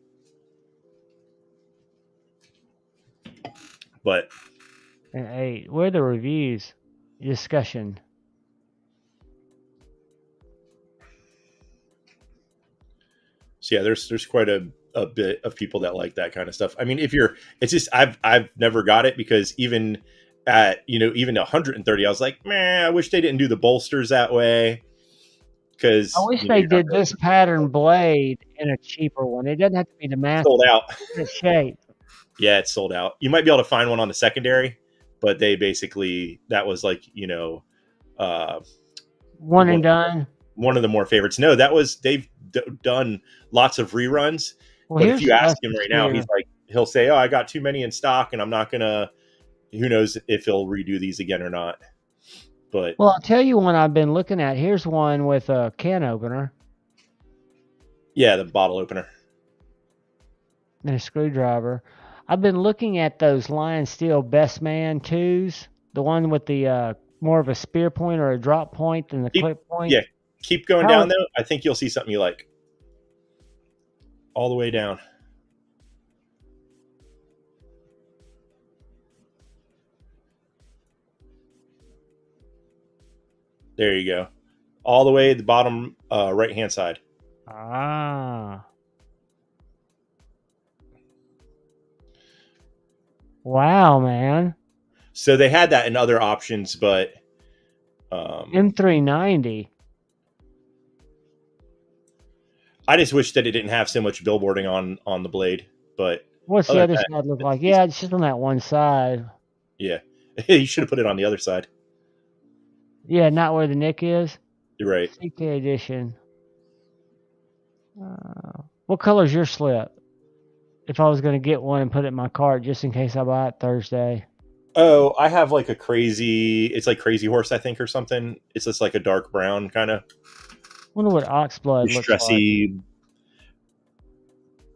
but. And 8. Where are the reviews? Discussion. So yeah, there's quite a bit of people that like that kind of stuff. I mean, it's just I've never got it because even at even 130, I was like, man, I wish they didn't do the bolsters that way. Because I wish they did this pattern blade in a cheaper one. It doesn't have to be the master. Sold out. The shape. Yeah, it's sold out. You might be able to find one on the secondary, but they basically that was like one and done. One of the more favorites. No, they've done lots of reruns. Well, but if you ask him right now, he'll say, "Oh, I got too many in stock, and I'm not gonna." Who knows if he'll redo these again or not? But well, I'll tell you one I've been looking at. Here's one with a can opener. Yeah, the bottle opener and a screwdriver. I've been looking at those Lion Steel Best Man 2s, the one with the more of a spear point or a drop point than the clip point. Yeah, keep going down though. I think you'll see something you like. All the way down. There you go. All the way at the bottom right-hand side. Ah. Wow, man. So they had that in other options, but M390. I just wish that it didn't have so much billboarding on the blade. But What's the other than other that, side look like? Yeah, it's just on that one side. yeah, you should have put it on the other side. Yeah, not where the nick is. You're right. CK edition. What color's your slip? If I was going to get one and put it in my cart just in case I buy it Thursday. Oh, I have like a crazy. It's like Crazy Horse, I think, or something. It's just like a dark brown kind of Wonder what oxblood looks like. stressy.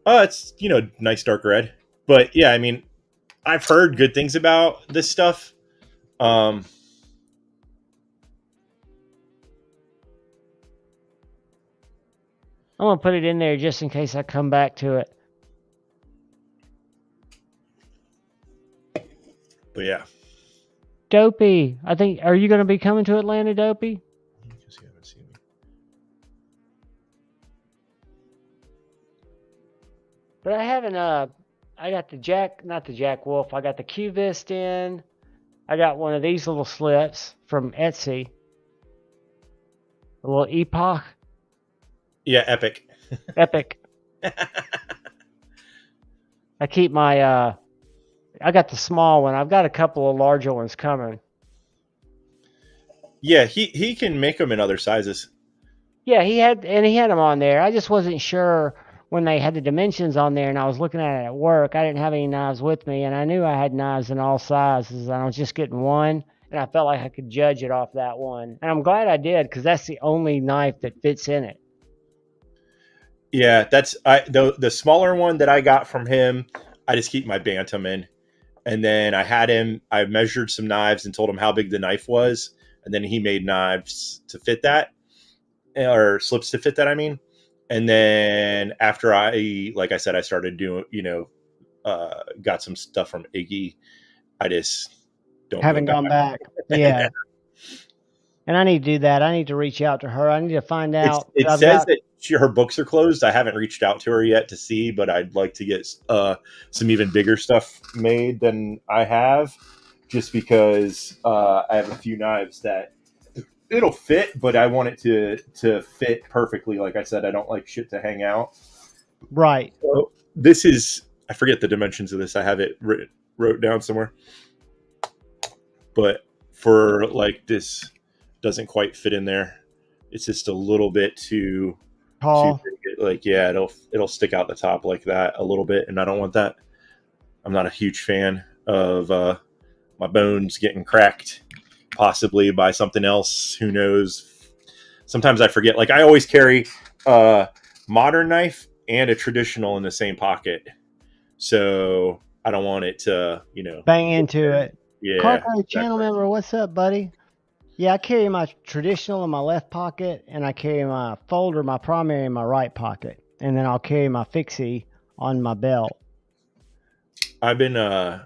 It's nice dark red. But yeah, I mean, I've heard good things about this stuff. Um, I'm going to put it in there just in case I come back to it. but yeah, Dopey, I think, are you going to be coming to Atlanta, Dopey? because you haven't seen me. But I haven't, I got the not the Jack Wolf, I got the Q-Vist in. I got one of these little slips from Etsy. A little Epoch. Yeah, epic. Epic. I keep my, I got the small one. I've got a couple of larger ones coming. Yeah, he can make them in other sizes. Yeah, he had them on there. I just wasn't sure when they had the dimensions on there and I was looking at it at work. I didn't have any knives with me and I knew I had knives in all sizes and I was just getting one and I felt like I could judge it off that one. And I'm glad I did because that's the only knife that fits in it. Yeah, that's the smaller one that I got from him. I just keep my bantam in, and then I measured some knives and told him how big the knife was, and then he made knives to fit that, or slips to fit that. I mean, and then after like I said, I started doing, got some stuff from Iggy. I just don't Haven't gone back. Yeah. And I need to do that. I need to reach out to her. I need to find out. It says that her books are closed. I haven't reached out to her yet to see, but I'd like to get some even bigger stuff made than I have, just because I have a few knives that it'll fit, but I want it to fit perfectly. Like I said, I don't like shit to hang out. Right. So I forget the dimensions of this. I have it wrote down somewhere, but for like this doesn't quite fit in there. It's just a little bit too tall. Like, yeah, it'll stick out the top like that a little bit, and I don't want that. I'm not a huge fan of my bones getting cracked, possibly by something else. Who knows? Sometimes I forget. Like, I always carry a modern knife and a traditional in the same pocket, so I don't want it to, bang into it. Yeah. Carco channel member, what's up, buddy? Yeah, I carry my traditional in my left pocket, and I carry my folder, my primary, in my right pocket, and then I'll carry my fixie on my belt. I've been I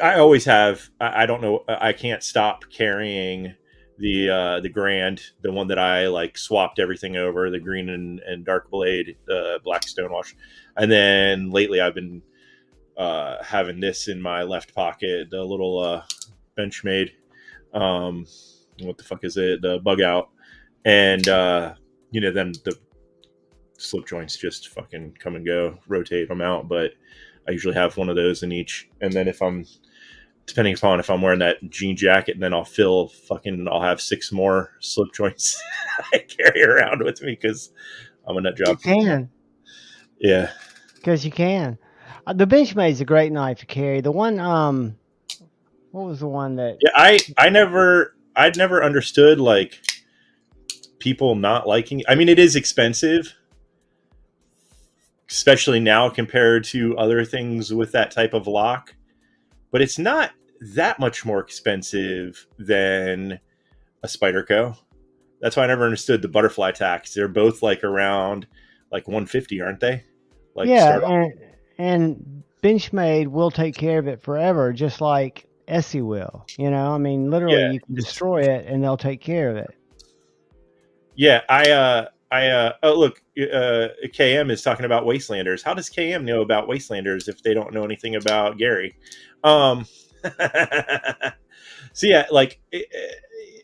always have. I don't know. I can't stop carrying the Grand, the one that I like swapped everything over, the green and dark blade, black stonewash, and then lately I've been having this in my left pocket, the little Benchmade. What the fuck is it? The Bug Out, and then the slip joints just fucking come and go, rotate them out. But I usually have one of those in each, and then depending upon if I'm wearing that jean jacket, then I'll have 6 more slip joints I carry around with me because I'm a nut job. You can. Yeah. Because you can. The Benchmade's a great knife to carry. The one, what was the one that? Yeah, I'd never understood like people not liking it. I mean, it is expensive, especially now compared to other things with that type of lock, but it's not that much more expensive than a Spyderco. That's why I never understood the butterfly tacks. They're both like around like 150, aren't they? Like, yeah, and Benchmade will take care of it forever, just like Essie will. I mean, literally, you can destroy it, and they'll take care of it. Yeah, oh look, KM is talking about Wastelanders. How does KM know about Wastelanders if they don't know anything about Gary? So yeah, like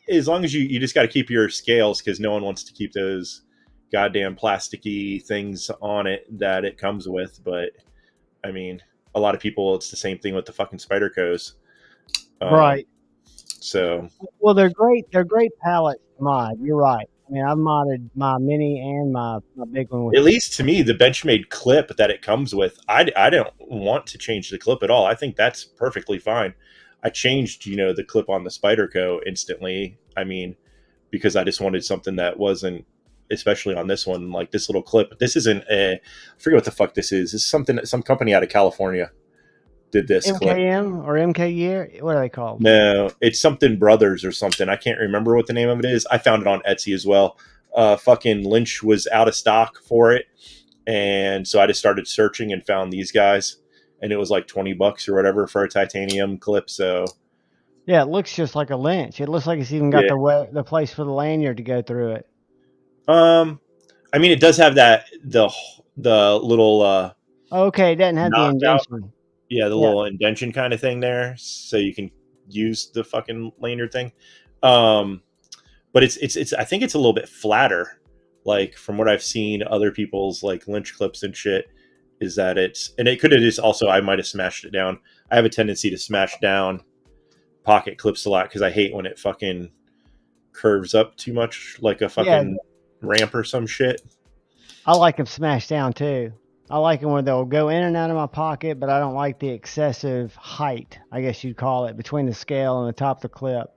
as long as you just got to keep your scales because no one wants to keep those goddamn plasticky things on it that it comes with. But I mean, a lot of people, it's the same thing with the fucking spider coes. Right. So Well, they're great. They're great pallets to mod. You're right. I mean, I've modded my mini and my big one with. at least to me, the Benchmade clip that it comes with, I don't want to change the clip at all. I think that's perfectly fine. I changed, the clip on the Spyderco instantly. I mean, because I just wanted something that wasn't, especially on this one, like this little clip. This isn't I forget what the fuck this is. This is something that some company out of California did this clip. MKM or MK Year? What are they called? No, it's something Brothers or something. I can't remember what the name of it is. I found it on Etsy as well. Fucking Lynch was out of stock for it, and so I just started searching and found these guys, and it was like $20 or whatever for a titanium clip. So Yeah, it looks just like a Lynch. It looks like it's even got yeah. the place for the lanyard to go through it. I mean, it does have the little Okay, it doesn't have the knockout. indentation. Yeah, the Yeah. little indention kind of thing there, so you can use the fucking lanyard thing. But it's I think it's a little bit flatter. Like from what I've seen other people's like Lynch clips and shit, is that it could have just also I might have smashed it down. I have a tendency to smash down pocket clips a lot because I hate when it fucking curves up too much like a fucking ramp or some shit. I like them smashed down too. I like them where they'll go in and out of my pocket, but I don't like the excessive height, I guess you'd call it, between the scale and the top of the clip.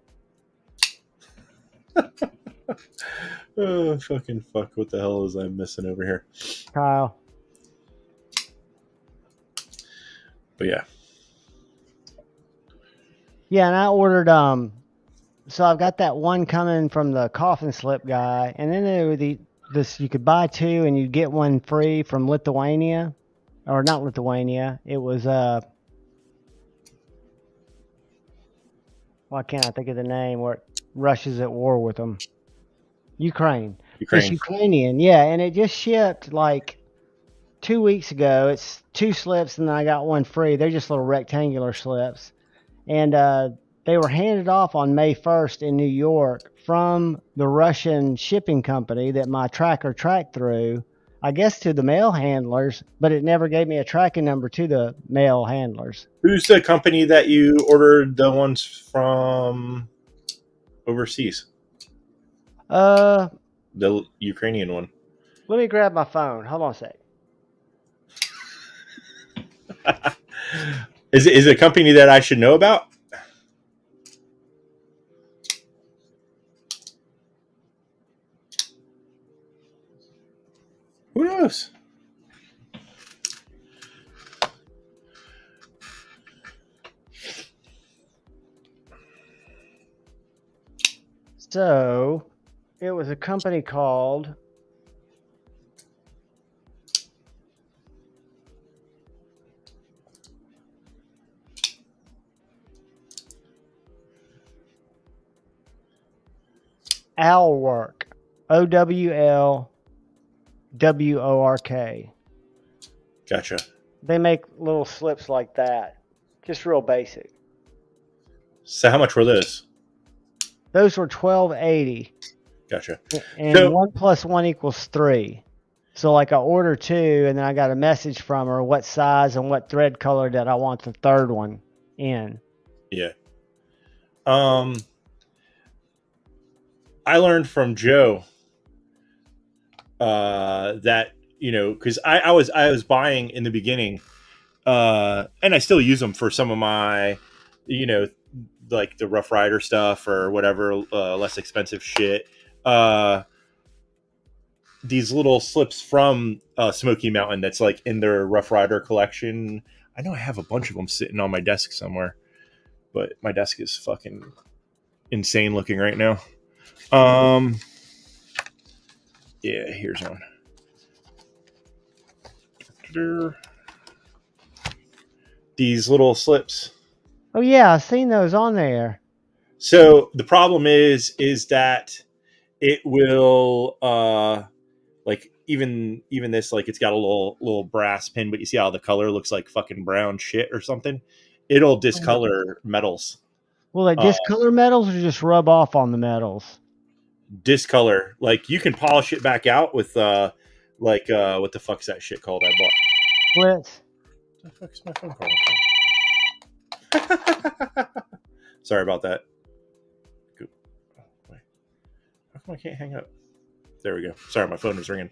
Oh, fucking fuck. What the hell is I missing over here? Kyle. But yeah. Yeah, and I ordered so I've got that one coming from the coffin slip guy, and then there were this you could buy two and you get one free from Lithuania. Or not Lithuania. It was why can't I think of the name where Russia's at war with them? Ukraine. It's Ukrainian, yeah, and it just shipped like 2 weeks ago. It's two slips, and then I got one free. They're just little rectangular slips, and they were handed off on May 1st in New York from the Russian shipping company that my tracker tracked through, I guess to the mail handlers, but it never gave me a tracking number to the mail handlers. Who's the company that you ordered the ones from overseas? The Ukrainian one. Let me grab my phone. Hold on a sec. Is it a company that I should know about? Who knows? So, it was a company called Owlwork. OWLWORK. Gotcha. They make little slips like that. Just real basic. So how much were those? Those were $12.80. Gotcha. And so, 1 + 1 = 3. So like I ordered two, and then I got a message from her what size and what thread color that I want the third one in. Yeah. I learned from Joe that because I was buying in the beginning, and I still use them for some of my, like the Rough Rider stuff or whatever, less expensive shit. These little slips from Smoky Mountain that's like in their Rough Rider collection. I know I have a bunch of them sitting on my desk somewhere, but my desk is fucking insane looking right now. Yeah, here's one. These little slips. Oh yeah, I've seen those on there. So the problem is that it will like even this, like it's got a little brass pin, but you see how the color looks like fucking brown shit or something. it'll discolor metals. Will it discolor metals or just rub off on the metals? Discolor, like you can polish it back out with what the fuck's that shit called I bought? Blitz. What the fuck is my phone called? Sorry about that. How come I can't hang up? There we go. Sorry, my phone was ringing.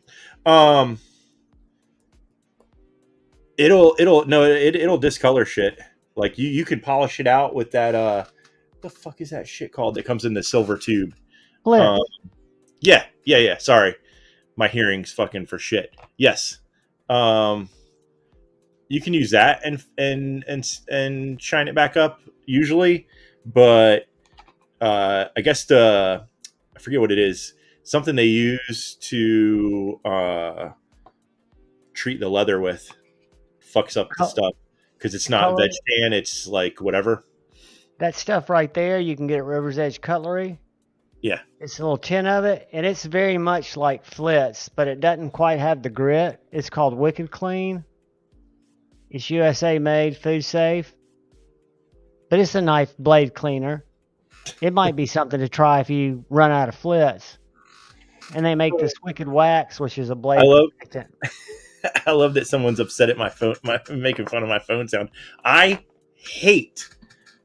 It'll discolor shit. Like you can polish it out with that what the fuck is that shit called that comes in the silver tube? Blitz. Yeah. Sorry. My hearing's fucking for shit. Yes. You can use that and shine it back up usually, but I guess I forget what it is. Something they use to treat the leather with fucks up the stuff because it's not veg tan. It's like whatever. That stuff right there, you can get at River's Edge Cutlery. Yeah. It's a little tin of it, and it's very much like Flitz, but it doesn't quite have the grit. It's called Wicked Clean. It's USA made, food safe. But it's a knife blade cleaner. It might be something to try if you run out of Flitz. And they make this Wicked Wax, which is a blade. I love that someone's upset at my phone, making fun of my phone sound. I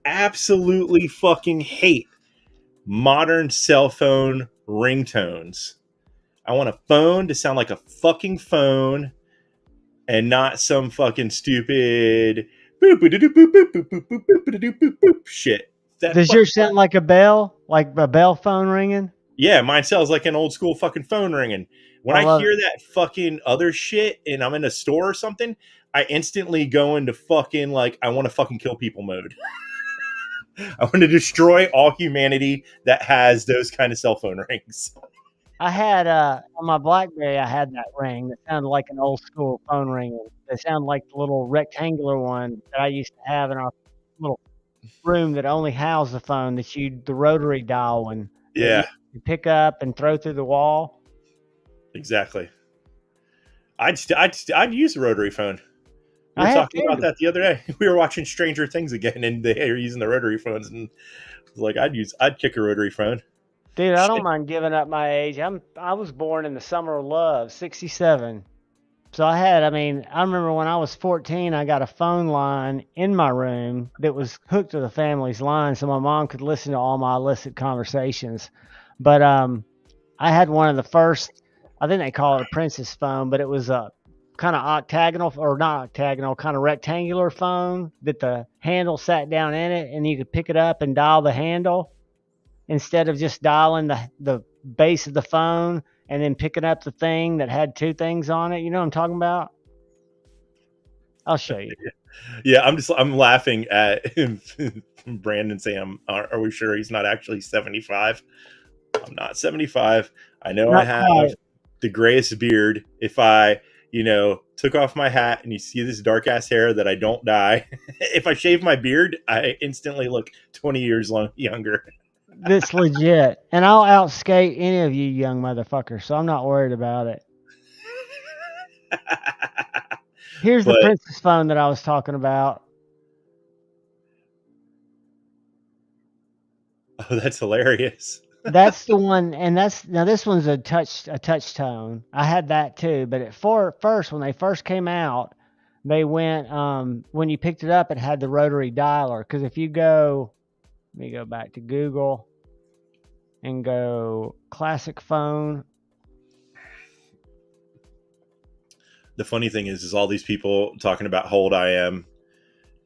absolutely fucking hate modern cell phone ringtones. I want a phone to sound like a fucking phone and not some fucking stupid shit. Does yours sound like a bell? Like a bell phone ringing? Yeah, mine sounds like an old school fucking phone ringing. When I hear that fucking other shit and I'm in a store or something, I instantly go into fucking like I want to fucking kill people mode. I want to destroy all humanity that has those kind of cell phone rings. I had on my BlackBerry, I had that ring that sounded like an old school phone ring. It sounded like the little rectangular one that I used to have in our little room that only housed the phone, the rotary dial one. Yeah. You pick up and throw through the wall. Exactly. I'd use a rotary phone. We were talking about that the other day. We were watching Stranger Things again, and they were using the rotary phones, and I was like, I'd kick a rotary phone. Dude, I don't mind giving up my age. I was born in the summer of love, 67. So I remember when I was 14, I got a phone line in my room that was hooked to the family's line, so my mom could listen to all my illicit conversations. But I had one of the first, I think they call it a princess phone, but it was a kind of octagonal, or not octagonal, kind of rectangular phone that the handle sat down in it, and you could pick it up and dial the handle instead of just dialing the base of the phone and then picking up the thing that had two things on it. You know what I'm talking about? I'll show you. Yeah, I'm laughing at Brandon saying, are we sure he's not actually 75? I'm not 75. I know not I have quite the grayest beard. If I took off my hat and you see this dark ass hair that I don't dye, if I shave my beard, I instantly look 20 years younger. That's legit. And I'll outskate any of you young motherfuckers, so I'm not worried about it. Here's the princess phone that I was talking about. Oh, that's hilarious. That's the one, and this one's a touch tone. I had that too, but first when they first came out, they went when you picked it up, it had the rotary dialer. Because if you go, let me go back to Google and go classic phone. The funny thing is all these people talking about how old I am.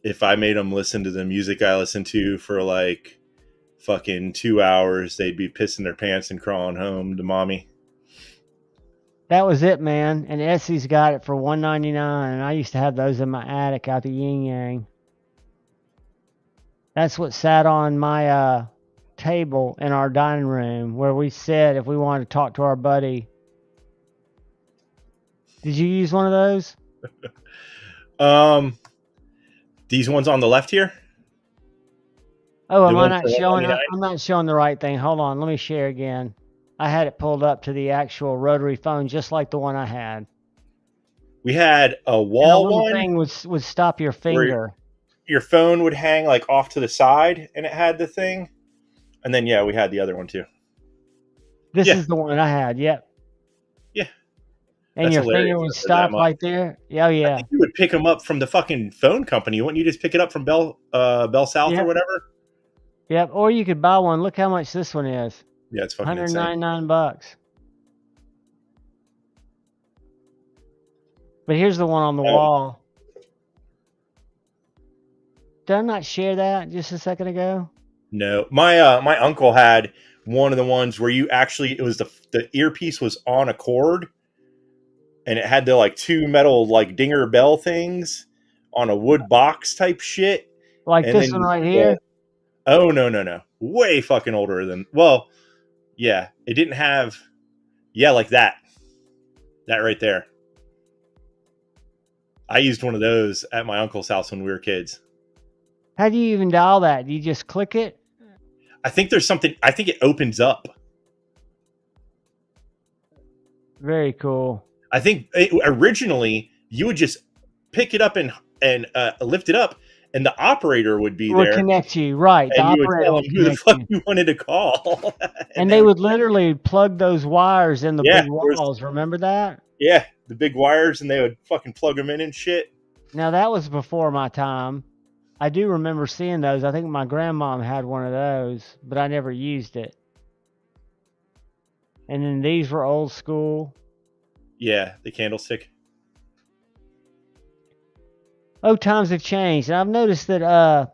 If I made them listen to the music I listen to for like fucking 2 hours, they'd be pissing their pants and crawling home to mommy. That was it, man. And Essie's got it for $1.99, and I used to have those in my attic out the yin yang. That's what sat on my table in our dining room where we said if we wanted to talk to our buddy. Did you use one of those? These ones on the left here? Oh, I'm not showing the right thing. Hold on, let me share again. I had it pulled up to the actual rotary phone, just like the one I had. We had a wall one. Thing would stop your finger. your phone would hang like off to the side, and it had the thing. And then we had the other one too. This Yeah, is the one I had. Yep. yeah, And that's your finger hilarious. would That there's that stop much. right there. Yeah, oh, I yeah. think you would pick them up from the fucking phone company. Wouldn't you just pick it up from Bell South or Yep. whatever? Yep. Or you could buy one. Look how much this one is. Yeah, it's fucking insane. $199. But here's the one on the Oh, wall. Did I not share that just a second ago? no, my uncle had one of the ones where you actually it was the earpiece was on a cord, and it had the like two metal like dinger bell things on a wood box type shit, Like and this one then right here? oh no, way fucking older than yeah, it didn't have like that right there. I used one of those at my uncle's house when we were kids. How do you even dial that? Do you just click it? I think there's something. I think it opens up. Very cool. I think originally you would just pick it up and lift it up, and the operator would be It would there, connect you, right? The and you would operator tell would them who the connect fuck you. you wanted to call, And they would literally plug those wires in the yeah, big walls. Remember that? yeah, the big wires, and they would fucking plug them in and shit. Now that was before my time. I do remember seeing those. I think my grandmom had one of those, but I never used it. And then these were old school. Yeah, the candlestick. Oh, times have changed. And I've noticed that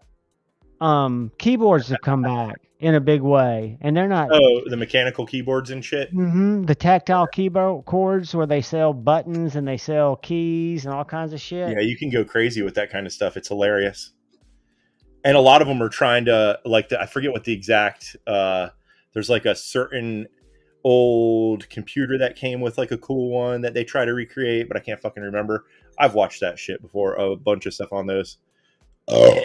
keyboards have come back in a big way. And they're not Oh, the mechanical keyboards and shit. the tactile keyboard chords where they sell buttons and they sell keys and all kinds of shit. Yeah, you can go crazy with that kind of stuff. It's hilarious. And a lot of them are trying to I forget what the exact there's like a certain old computer that came with like a cool one that they try to recreate, but I can't fucking remember. I've watched that shit before, a bunch of stuff on those. Yeah,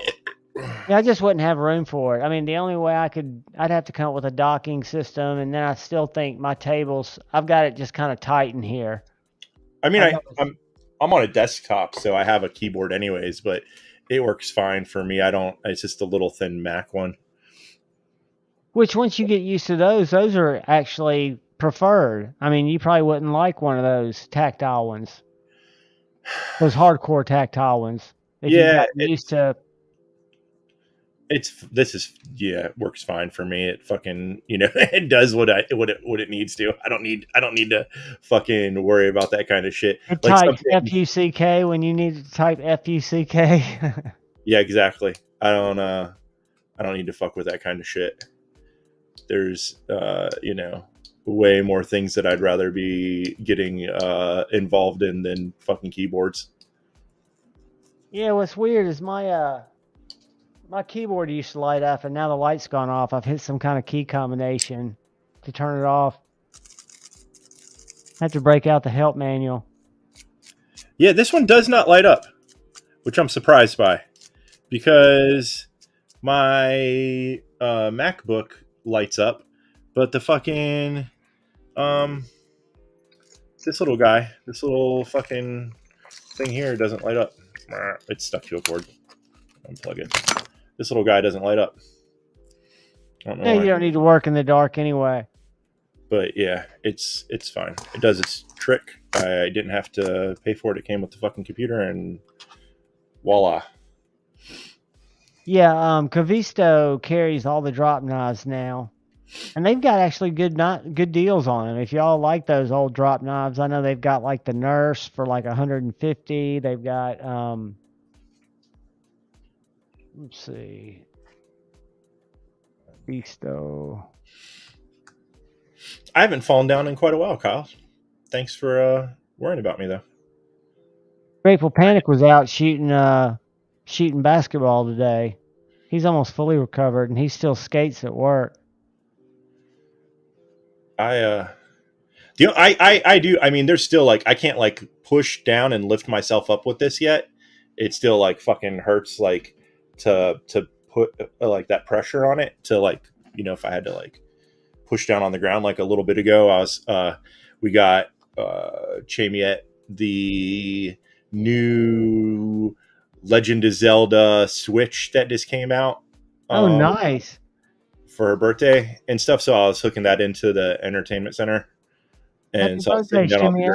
I just wouldn't have room for it. I mean, the only way I'd have to come up with a docking system, and then I still think my tables, I've got it just kind of tight in here. I mean, I'm on a desktop, so I have a keyboard anyways, but it works fine for me. It's just a little thin Mac one. Which once you get used to those are actually preferred. I mean, you probably wouldn't like one of those tactile ones. Those hardcore tactile ones. If you got used to. It works fine for me. It fucking, it does what it needs to. I don't need to fucking worry about that kind of shit. It types FUCK when you need to type FUCK. Yeah, exactly. I don't need to fuck with that kind of shit. There's way more things that I'd rather be getting involved in than fucking keyboards. Yeah, what's weird is my keyboard used to light up, and now the light's gone off. I've hit some kind of key combination to turn it off. I have to break out the help manual. Yeah, this one does not light up, which I'm surprised by, because my MacBook lights up, but the fucking this little fucking thing here doesn't light up. It's stuck to a cord. Unplug it. This little guy doesn't light up. I don't know why. You don't need to work in the dark anyway. But yeah, it's fine. It does its trick. I didn't have to pay for it. It came with the fucking computer, and voila. Yeah, Cavisto carries all the drop knives now, and they've got actually good deals on them. If y'all like those old drop knives, I know they've got like the Nurse for like $150. They've got let's see, Cavisto. I haven't fallen down in quite a while, Kyle. Thanks for worrying about me, though. Grateful Panic was out shooting basketball today. He's almost fully recovered, and he still skates at work. I do. I mean, there's still I can't push down and lift myself up with this yet. It still fucking hurts to put that pressure on it to if I had to push down on the ground a little bit ago. We got Chamiette the new Legend of Zelda Switch that just came out Oh, um, nice. for her birthday and stuff. So I was hooking that into the entertainment center, Happy and so I was birthday, sitting down on the Shimmy.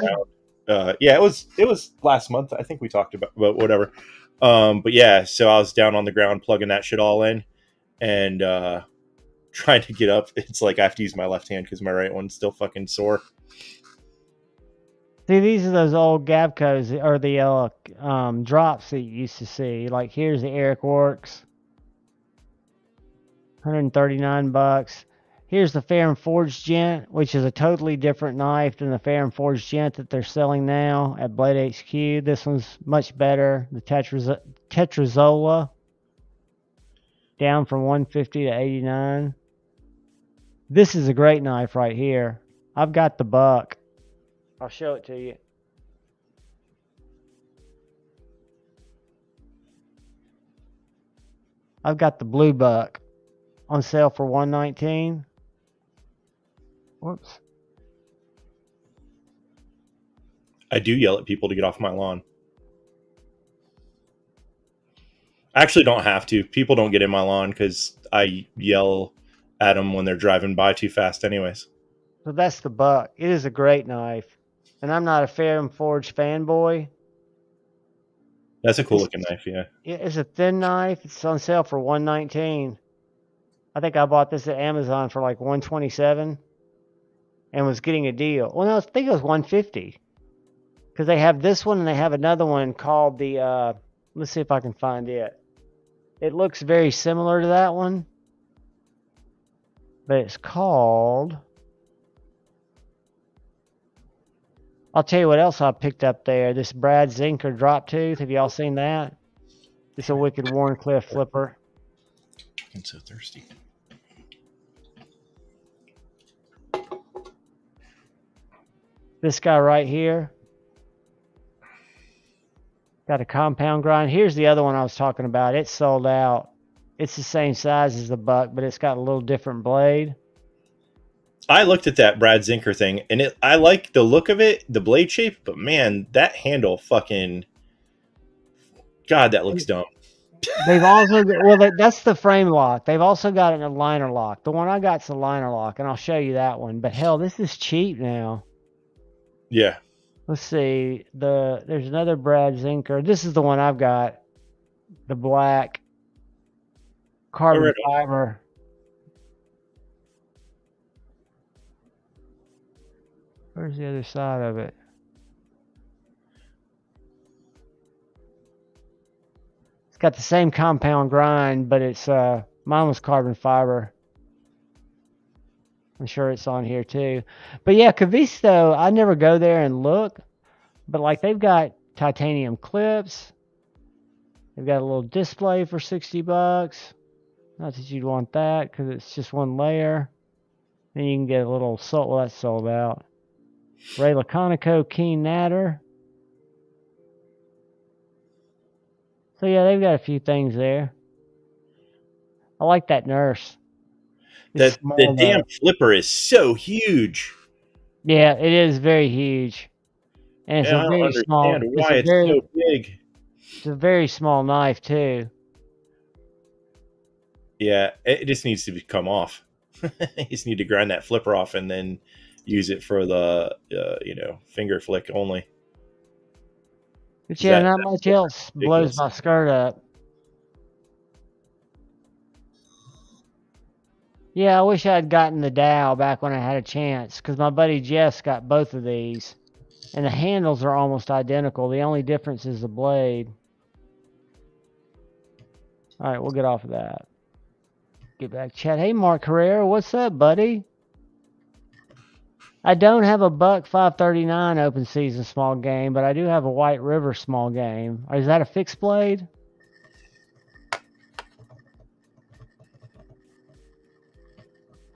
ground. Yeah, it was last month. I think we talked about whatever. But yeah, so I was down on the ground plugging that shit all in and trying to get up. It's like I have to use my left hand because my right one's still fucking sore. See, these are those old Gavcos or the drops that you used to see. Like here's the Eric Works, $139. Here's the Fair and Forged Gent, which is a totally different knife than the Fair and Forged Gent that they're selling now at Blade HQ. This one's much better. The Tetrazola, down from 150 to 89. This is a great knife right here. I've got the buck. I'll show it to you. I've got the blue buck on sale for $119. Whoops. I do yell at people to get off my lawn. I actually don't have to. People don't get in my lawn because I yell at them when they're driving by too fast anyways. So that's the buck. It is a great knife. And I'm not a Fair and Forged fanboy. That's a cool looking knife, yeah. It's a thin knife. It's on sale for $119. I think I bought this at Amazon for like $127 and was getting a deal. Well, no, I think it was $150 because they have this one and they have another one called the. Let's see if I can find it. It looks very similar to that one, but it's called. I'll tell you what else I picked up there. This Brad Zinker drop tooth. Have y'all seen that? It's a wicked Warncliffe flipper. I'm so thirsty. This guy right here. Got a compound grind. Here's the other one I was talking about. It's sold out. It's the same size as the buck, but it's got a little different blade. I looked at that Brad Zinker thing, and I like the look of it, the blade shape, but man, that handle fucking... God, that looks dumb. They've also... Well, that's the frame lock. They've also got it in a liner lock. The one I got's a liner lock, and I'll show you that one. But hell, this is cheap now. Yeah. Let's see. There's another Brad Zinker. This is the one I've got. The black carbon fiber. Where's the other side of it? It's got the same compound grind, but it's mine was carbon fiber. I'm sure it's on here too. But yeah, Cavisto, I never go there and look, but like they've got titanium clips. They've got a little display for $60. Not that you'd want that because it's just one layer. Then you can get a little sold. Well, that's sold out. Ray Laconico Keen Natter. So yeah, they've got a few things there. I like that nurse. The damn flipper is so huge. Yeah, it is very huge. And it's a very small. Why it's so big. It's a very small knife too. Yeah, it just needs to come off. You just need to grind that flipper off and then use it for the finger flick only. But yeah, not much else blows my skirt up. Yeah, I wish I had gotten the Dow back when I had a chance, because my buddy Jess got both of these. And the handles are almost identical. The only difference is the blade. Alright, we'll get off of that. Get back chat. Hey, Mark Herrera, what's up, buddy? I don't have a Buck 539 open season small game, but I do have a White River small game. Is that a fixed blade?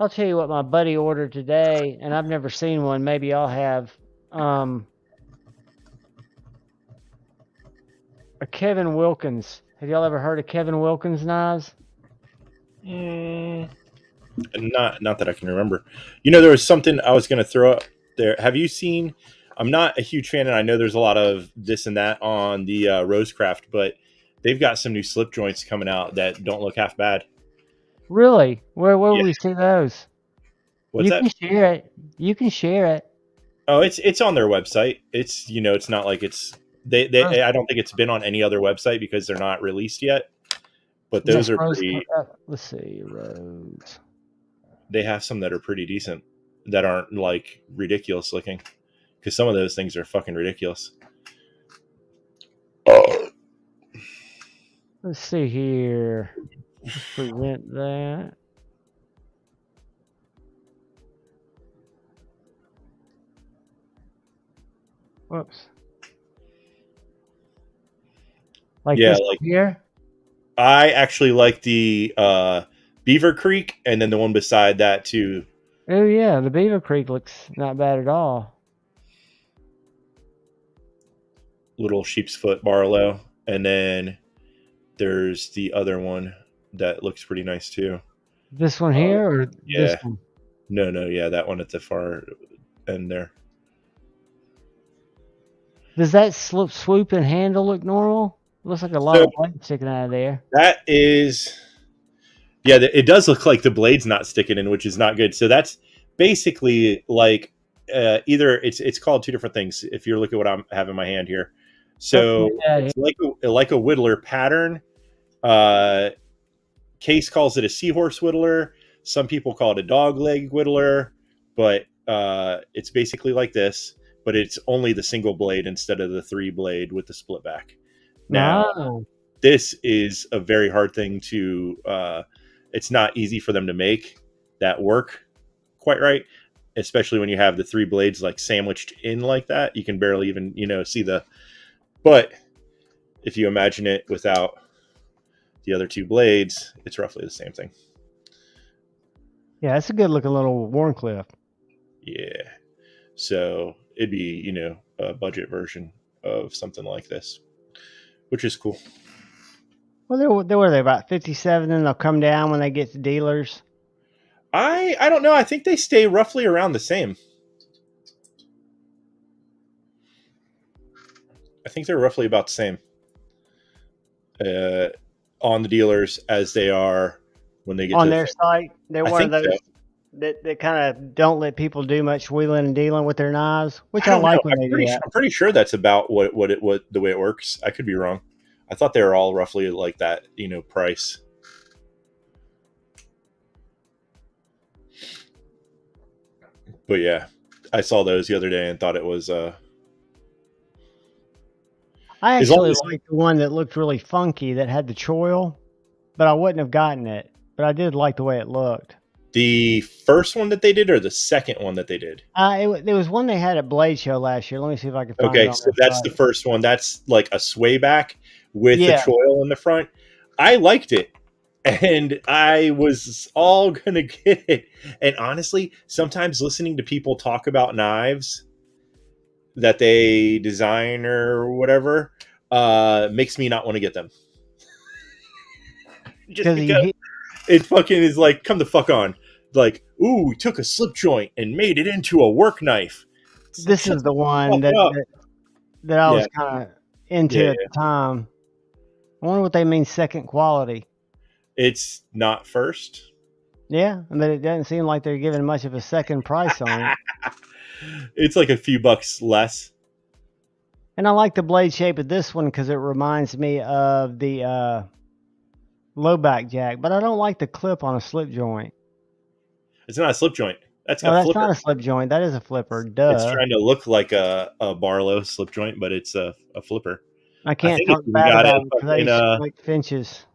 I'll tell you what my buddy ordered today, and I've never seen one. Maybe I'll have a Kevin Wilkins. Have y'all ever heard of Kevin Wilkins knives? Not that I can remember. There was something I was going to throw up there. Have you seen? I'm not a huge fan, and I know there's a lot of this and that on the Rosecraft, but they've got some new slip joints coming out that don't look half bad. Really? Where will Yeah. we see those? What's You that? can share it. You can share it. Oh, it's on their website. It's it's not like it's Oh, they I don't think it's been on any other website because they're not released yet. But is that those are rose? pretty. Let's see, rose. They have some that are pretty decent that aren't like ridiculous looking because some of those things are fucking ridiculous. Let's see here. Let's present that. Whoops. Like Yeah, this like one here? I actually like the Beaver Creek and then the one beside that too. Oh yeah, the Beaver Creek looks not bad at all. Little Sheep's Foot Barlow, and then there's the other one that looks pretty nice too. This one here or this Yeah, one? no, yeah, that one at the far end there. Does that swoop and handle look normal? Looks like a lot So of blade sticking out of there. that is, yeah, it does look like the blade's not sticking in, which is not good. So that's basically like either it's called two different things. If you look at what I have in my hand here, so Yeah, it's like a whittler pattern. Uh, Case calls it a seahorse whittler. Some people call it a dog leg whittler, but it's basically like this, but it's only the single blade instead of the 3 blade with the split back. Now, no. this is a very hard thing to. It's not easy for them to make that work quite right, especially when you have the 3 blades like sandwiched in like that. You can barely even see the. But if you imagine it without the other 2 blades, it's roughly the same thing. Yeah, that's a good looking little Warncliffe. Yeah. So it'd be, a budget version of something like this, which is cool. Well, they were about 57, and they'll come down when they get to dealers. I don't know. I think they stay roughly around the same. I think they're roughly about the same on the dealers as they are when they get on to their site. They're I one of think those so. that kind of don't let people do much wheeling and dealing with their knives, which I I don't know. like when they do that. I'm pretty sure that's about what the way it works. I could be wrong. I thought they were all roughly like that, price. But yeah, I saw those the other day and thought it was. I As long actually as liked the one that looked really funky that had the choil, but I wouldn't have gotten it. But I did like the way it looked. the first one that they did or the second one that they did. There was one they had at Blade Show last year. Let me see if I can find it Okay, on so their that's site. the first one. That's like a sway back with Yeah. a choil in the front. I liked it. And I was all gonna get it. And honestly, sometimes listening to people talk about knives that they design or whatever makes me not want to get them. Just because it fucking is like, come the fuck on. Like, ooh, we took a slip joint and made it into a work knife. This is the one that I was kind of into at the time. I wonder what they mean second quality. It's not first. Yeah, but it doesn't seem like they're giving much of a second price on it. It's like a few bucks less. And I like the blade shape of this one because it reminds me of the low back jack, but I don't like the clip on a slip joint. It's not a slip joint. That's No, that's not a slip joint. That is a flipper. Duh. It's trying to look like a Barlow slip joint, but it's a flipper. I can't talk bad about them because they like Finches.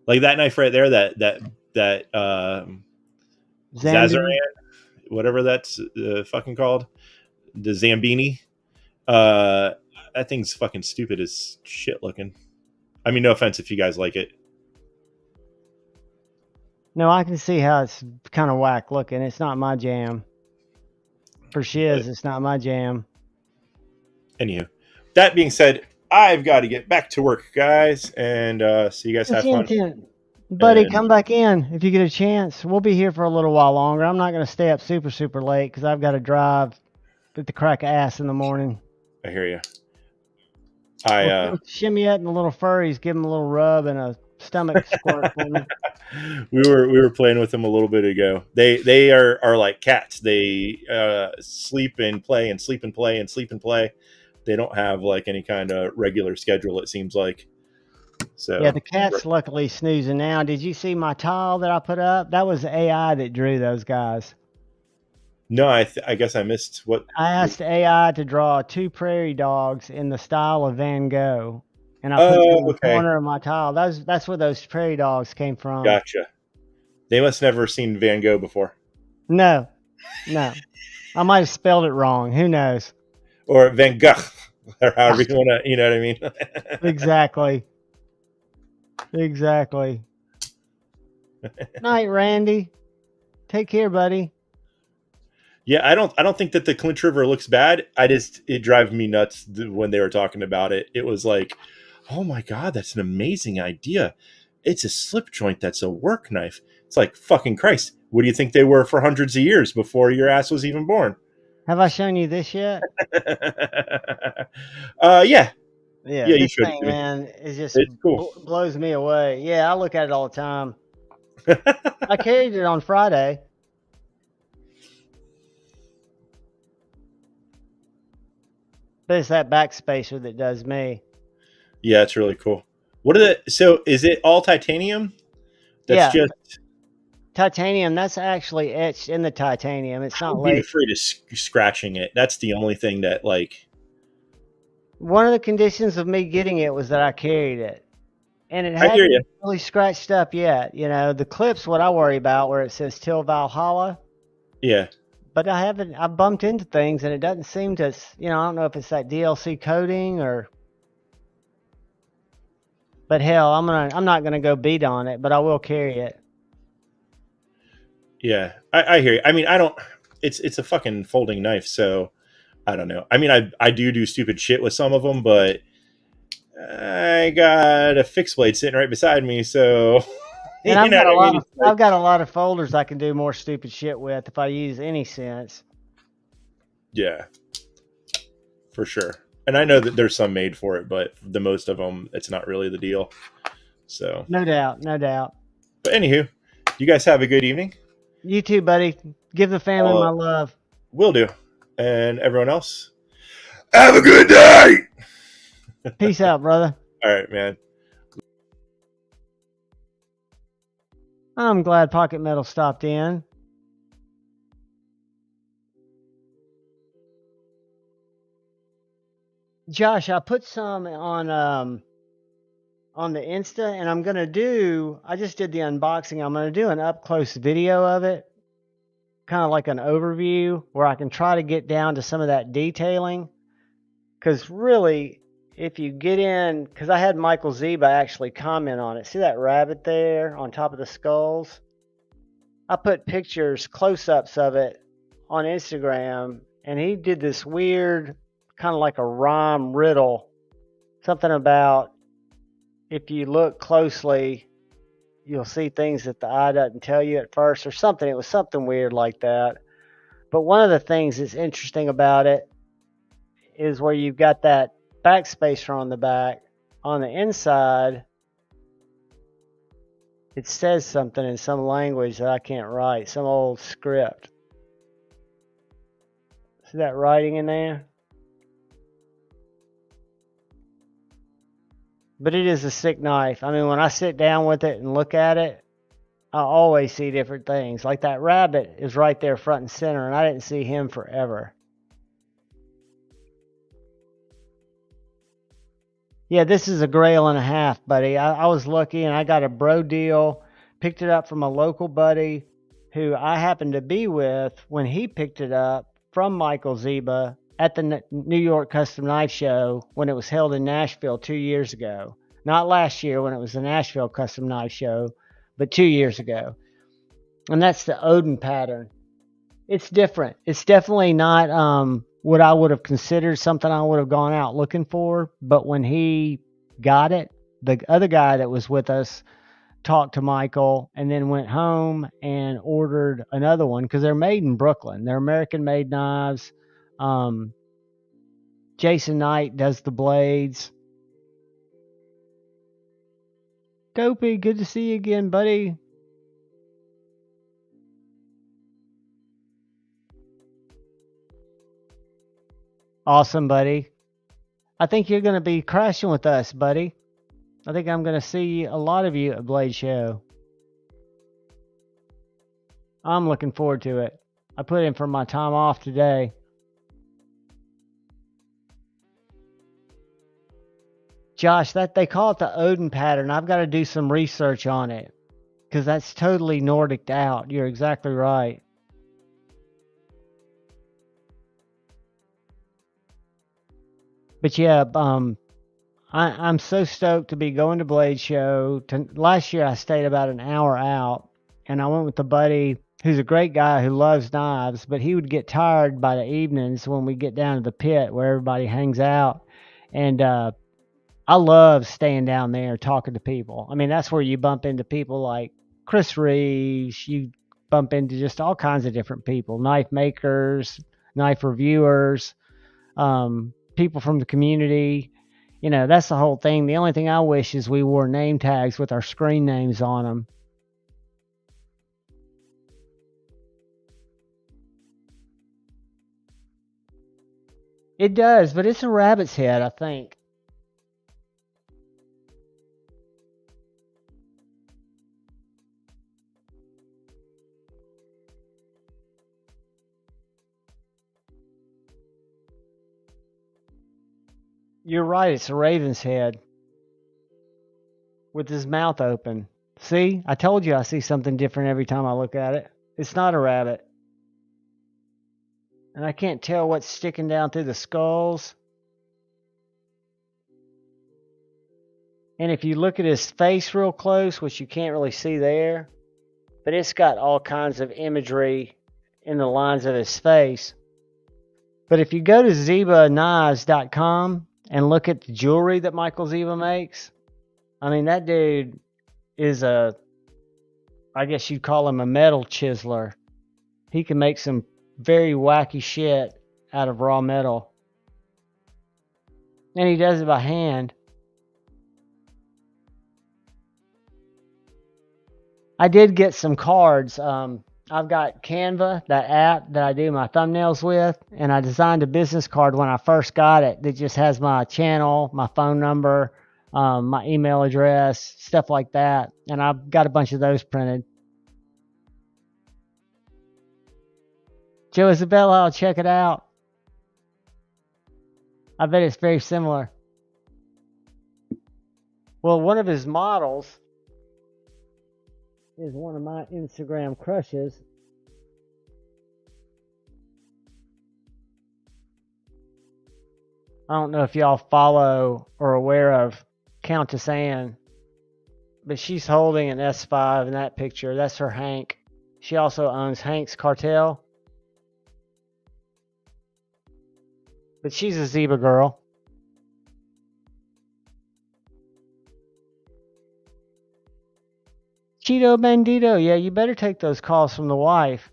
Like that knife right there, that Zazaran, whatever that's fucking called, the Zambini. That thing's fucking stupid as shit looking. I mean, no offense if you guys like it. No, I can see how it's kind of whack looking. It's not my jam. For shiz, it's not my jam. Anywho, that being said, I've got to get back to work, guys, and so you guys have fun. Buddy, come back in if you get a chance. We'll be here for a little while longer. I'm not going to stay up super, super late because I've got to drive at the crack of ass in the morning. I hear you. I Well, shimmy it and the little furries, give them a little rub and a stomach squirt for me. we were playing with them a little bit ago. They are like cats. They sleep and play and sleep and play and sleep and play. They don't have like any kind of regular schedule. It seems like. Yeah, So the cat's luckily snoozing now. Did you see my tile that I put up? That was AI that drew those guys. no, I guess I missed what. I asked AI to draw 2 prairie dogs in the style of Van Gogh, and I put them Oh, in the okay, corner of my tile. That's where those prairie dogs came from. gotcha. They must never seen Van Gogh before, No, no. I might have spelled it wrong. Who knows? or Van Gogh, or however you want to. You know what I mean? Exactly. Exactly. Night, Randy. Take care, buddy. Yeah, I don't think that the Clinch River looks bad. It drives me nuts when they were talking about it. It was like, oh my god, that's an amazing idea. It's a slip joint that's a work knife. It's like fucking Christ. What do you think they were for hundreds of years before your ass was even born? Have I shown you this yet? Yeah, Yeah, yeah, you this showed it thing, to me. man, it just It's cool. blows me away. Yeah, I look at it all the time. I carried it on Friday. But it's that backspacer that does me. Yeah, it's really cool. What are the? So is it all titanium? That's Yeah, just. titanium, that's actually etched in the titanium. It's I not would be laser. afraid of scratching it. That's the only thing that like. One of the conditions of me getting it was that I carried it. And it I hear hadn't you. really scratched up yet. You know, the clip's what I worry about where it says Till Valhalla. Yeah. But I bumped into things and it doesn't seem to, I don't know if it's that DLC coding or, but hell, I'm not gonna go beat on it, but I will carry it. Yeah, I hear you. I mean, I don't. It's a fucking folding knife, so I don't know. I mean, I do stupid shit with some of them, but I got a fixed blade sitting right beside me, so And you know what I mean. It's like, I've got a lot of folders I can do more stupid shit with if I use any sense. yeah, for sure. And I know that there's some made for it, but the most of them, it's not really the deal. So, No doubt, no doubt. but anywho, you guys have a good evening. You too, buddy. Give the family my love. Will do, and everyone else, have a good day. Peace out, brother. All right, man. I'm glad Pocket Metal stopped in. Josh, I put some on the Insta, and I just did the unboxing. I'm gonna do an up close video of it, kind of like an overview where I can try to get down to some of that detailing. Because really, if you get in, because I had Michael Zeba actually comment on it. See that rabbit there on top of the skulls? I put pictures, close-ups of it on Instagram, and he did this weird, kind of like a rhyme riddle, something about if you look closely, you'll see things that the eye doesn't tell you at first or something. It was something weird like that. But one of the things that's interesting about it is where you've got that backspacer on the back. On the inside, it says something in some language that I can't write, some old script. See that writing in there? But it is a sick knife. I mean, when I sit down with it and look at it, I always see different things. Like that rabbit is right there front and center, and I didn't see him forever. Yeah, this is a grail and a half, buddy. I was lucky, and I got a bro deal. Picked it up from a local buddy who I happened to be with when he picked it up from Michael Zeba at the New York Custom Knife Show when it was held in Nashville 2 years ago. Not last year when it was the Nashville Custom Knife Show, but 2 years ago. And that's the Odin pattern. It's different. It's definitely not what I would have considered something I would have gone out looking for. But when he got it, the other guy that was with us talked to Michael and then went home and ordered another one because they're made in Brooklyn. They're American-made knives. Jason Knight does the blades. Dopey, good to see you again, buddy. Awesome, buddy. I think you're going to be crashing with us, buddy. I think I'm going to see a lot of you at Blade Show. I'm looking forward to it. I put in for my time off today. Josh, that they call it the Odin pattern. I've got to do some research on it because that's totally Nordic out. You're exactly right. But yeah, I'm so stoked to be going to Blade Show. Last year I stayed about an hour out, and I went with a buddy who's a great guy who loves knives, but he would get tired by the evenings when we get down to the pit where everybody hangs out. And I love staying down there talking to people. I mean, that's where you bump into people like Chris Reeves. You bump into just all kinds of different people, knife makers, knife reviewers, people from the community. You know, that's the whole thing. The only thing I wish is we wore name tags with our screen names on them. It does, but it's a rabbit's head, I think. You're right, it's a raven's head with his mouth open. See, I told you I see something different every time I look at it. It's not a rabbit. And I can't tell what's sticking down through the skulls. And if you look at his face real close, which you can't really see there, but it's got all kinds of imagery in the lines of his face. But if you go to zebaknives.com and look at the jewelry that Michael Zeba makes, I mean, that dude is I guess you'd call him a metal chiseler. He can make some very wacky shit out of raw metal. And he does it by hand. I did get some cards. I've got Canva, that app that I do my thumbnails with, and I designed a business card when I first got it that just has my channel, my phone number, my email address, stuff like that. And I've got a bunch of those printed. Joe Isabella, I'll check it out. I bet it's very similar. Well, one of his models is one of my Instagram crushes. I don't know if y'all follow or aware of Countess Anne, but she's holding an S5 in that picture. That's her Hank. She also owns Hank's Cartel. But she's a Zeba girl. Cheeto Bandito, yeah, you better take those calls from the wife.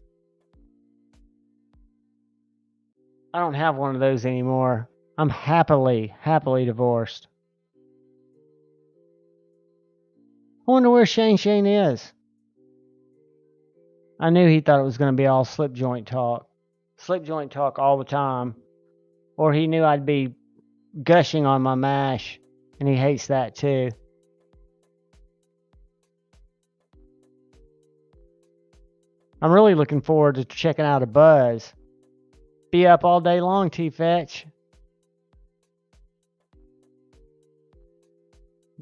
I don't have one of those anymore. I'm happily divorced. I wonder where Shane is. I knew he thought it was going to be all slip joint talk. Slip joint talk all the time. Or he knew I'd be gushing on my mash, and he hates that too. I'm really looking forward to checking out a buzz. Be up all day long, T-Fetch.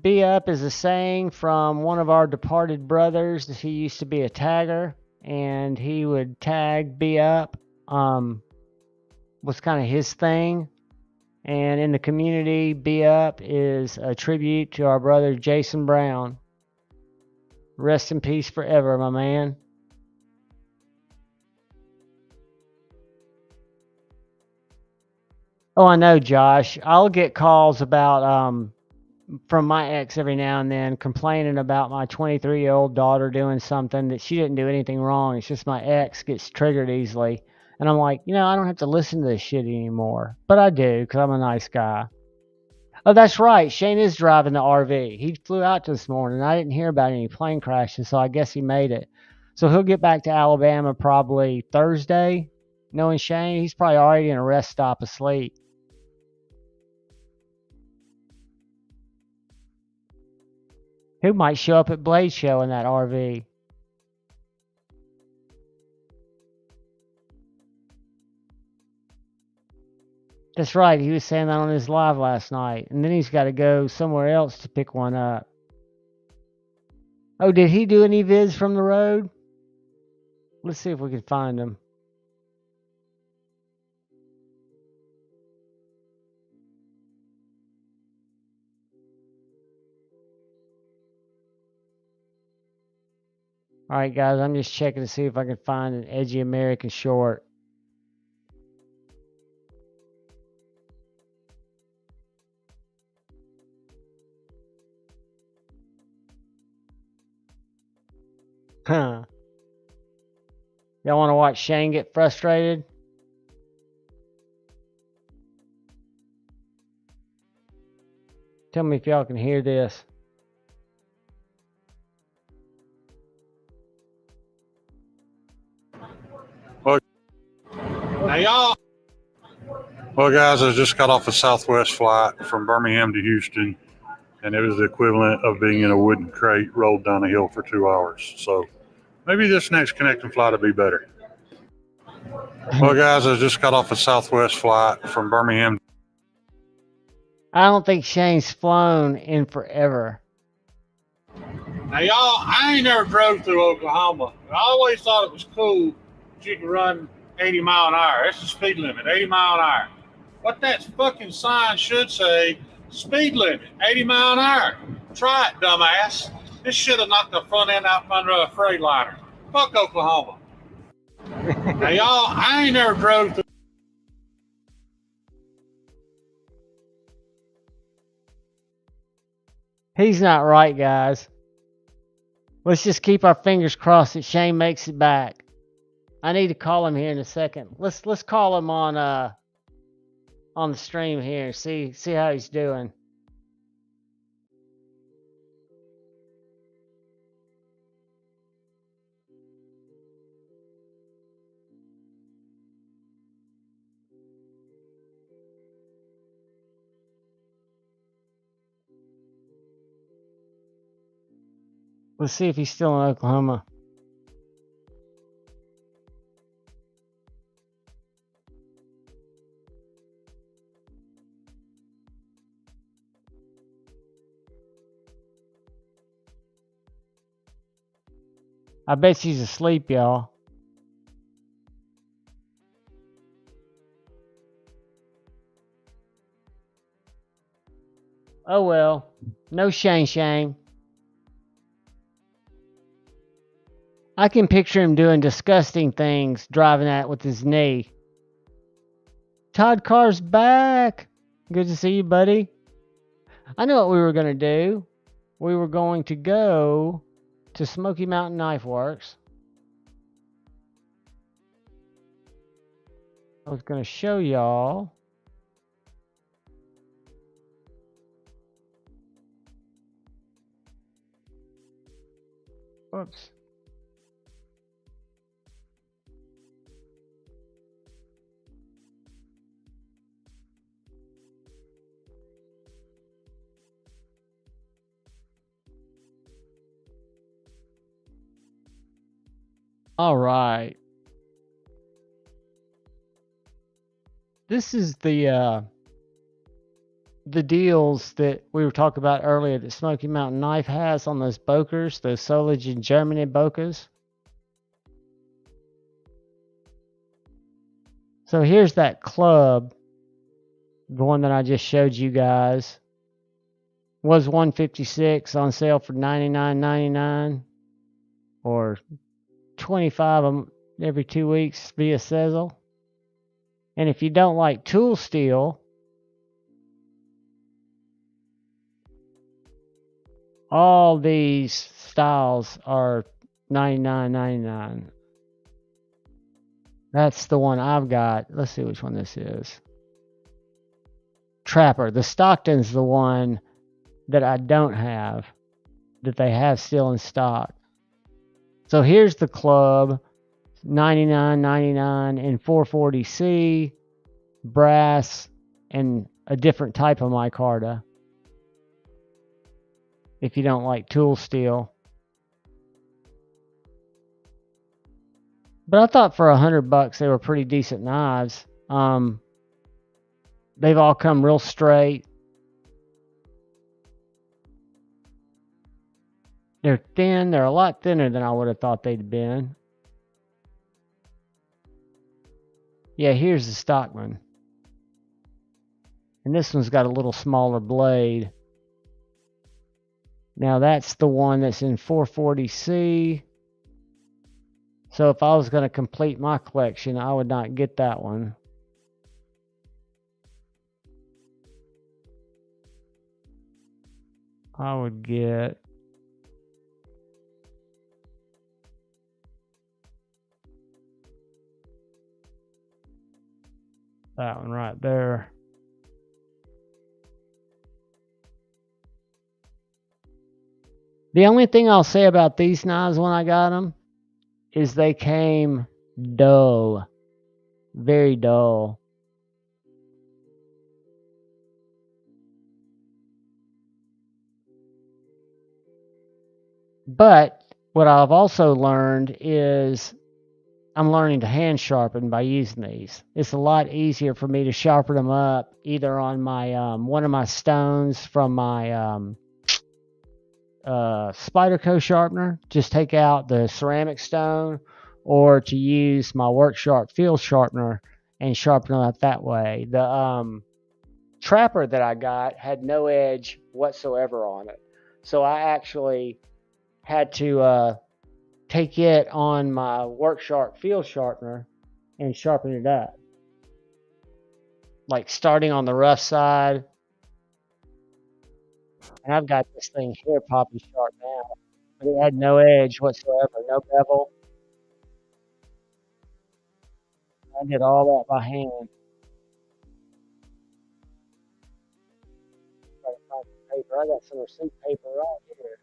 Be up is a saying from one of our departed brothers. He used to be a tagger, and he would tag Be up. Was kind of his thing. And in the community, Be up is a tribute to our brother Jason Brown. Rest in peace forever, my man. Oh, I know, Josh. I'll get calls about from my ex every now and then complaining about my 23-year-old daughter doing something that she didn't do anything wrong. It's just my ex gets triggered easily. And I'm like, I don't have to listen to this shit anymore. But I do, because I'm a nice guy. Oh, that's right. Shane is driving the RV. He flew out this morning. I didn't hear about any plane crashes, so I guess he made it. So he'll get back to Alabama probably Thursday. Knowing Shane, he's probably already in a rest stop asleep. Who might show up at Blade Show in that RV? That's right. He was saying that on his live last night. And then he's got to go somewhere else to pick one up. Oh, did he do any vids from the road? Let's see if we can find him. All right, guys, I'm just checking to see if I can find an edgy American short. Huh. Y'all want to watch Shane get frustrated? Tell me if y'all can hear this. Hey, y'all. Well, guys, I just got off a Southwest flight from Birmingham to Houston, and it was the equivalent of being in a wooden crate rolled down a hill for 2 hours. So maybe this next connecting flight will be better. Well, guys, I just got off a Southwest flight from Birmingham. I don't think Shane's flown in forever. Now, y'all, I ain't never drove through Oklahoma. I always thought it was cool that you could run 80 mile an hour. That's the speed limit, 80 mile an hour. What that fucking sign should say, speed limit, 80 mile an hour. Try it, dumbass. This should have knocked the front end out from under a Freightliner. Fuck Oklahoma. Now, y'all, I ain't never drove through. He's not right, guys. Let's just keep our fingers crossed that Shane makes it back. I need to call him here in a second. Let's call him on the stream here. See how he's doing. Let's see if he's still in Oklahoma. I bet she's asleep, y'all. Oh well. No Shane. I can picture him doing disgusting things, driving that with his knee. Todd Carr's back. Good to see you, buddy. I know what we were going to do. We were going to go to Smoky Mountain Knife Works. I was going to show y'all. Oops. All right. This is the deals that we were talking about earlier that Smoky Mountain Knife has on those Bokers, those Solage in Germany Bokers. So here's that club, the one that I just showed you guys. Was $156 on sale for $99.99 or $25 every 2 weeks via Sezzle. And if you don't like tool steel, all these styles are $99.99. That's the one I've got. Let's see which one this is. Trapper. The Stockton's the one that I don't have, that they have still in stock. So here's the club, $99.99 in 440C, brass, and a different type of micarta, if you don't like tool steel. But I thought for $100 they were pretty decent knives. They've all come real straight. They're thin. They're a lot thinner than I would have thought they'd been. Yeah, here's the Stockman. And this one's got a little smaller blade. Now that's the one that's in 440C. So if I was going to complete my collection, I would not get that one. I would get that one right there. The only thing I'll say about these knives when I got them is they came dull. Very dull. But what I've also learned is I'm learning to hand sharpen by using these. It's a lot easier for me to sharpen them up either on my one of my stones from my Spyderco sharpener. Just take out the ceramic stone, or to use my Work Sharp field sharpener and sharpen them up that way. The Trapper that I got had no edge whatsoever on it. So I actually had to take it on my Work Sharp field sharpener and sharpen it up. Like starting on the rough side. And I've got this thing here popping sharp now. But it had no edge whatsoever, no bevel. I did all that by hand. Try to find some paper. I got some receipt paper right here.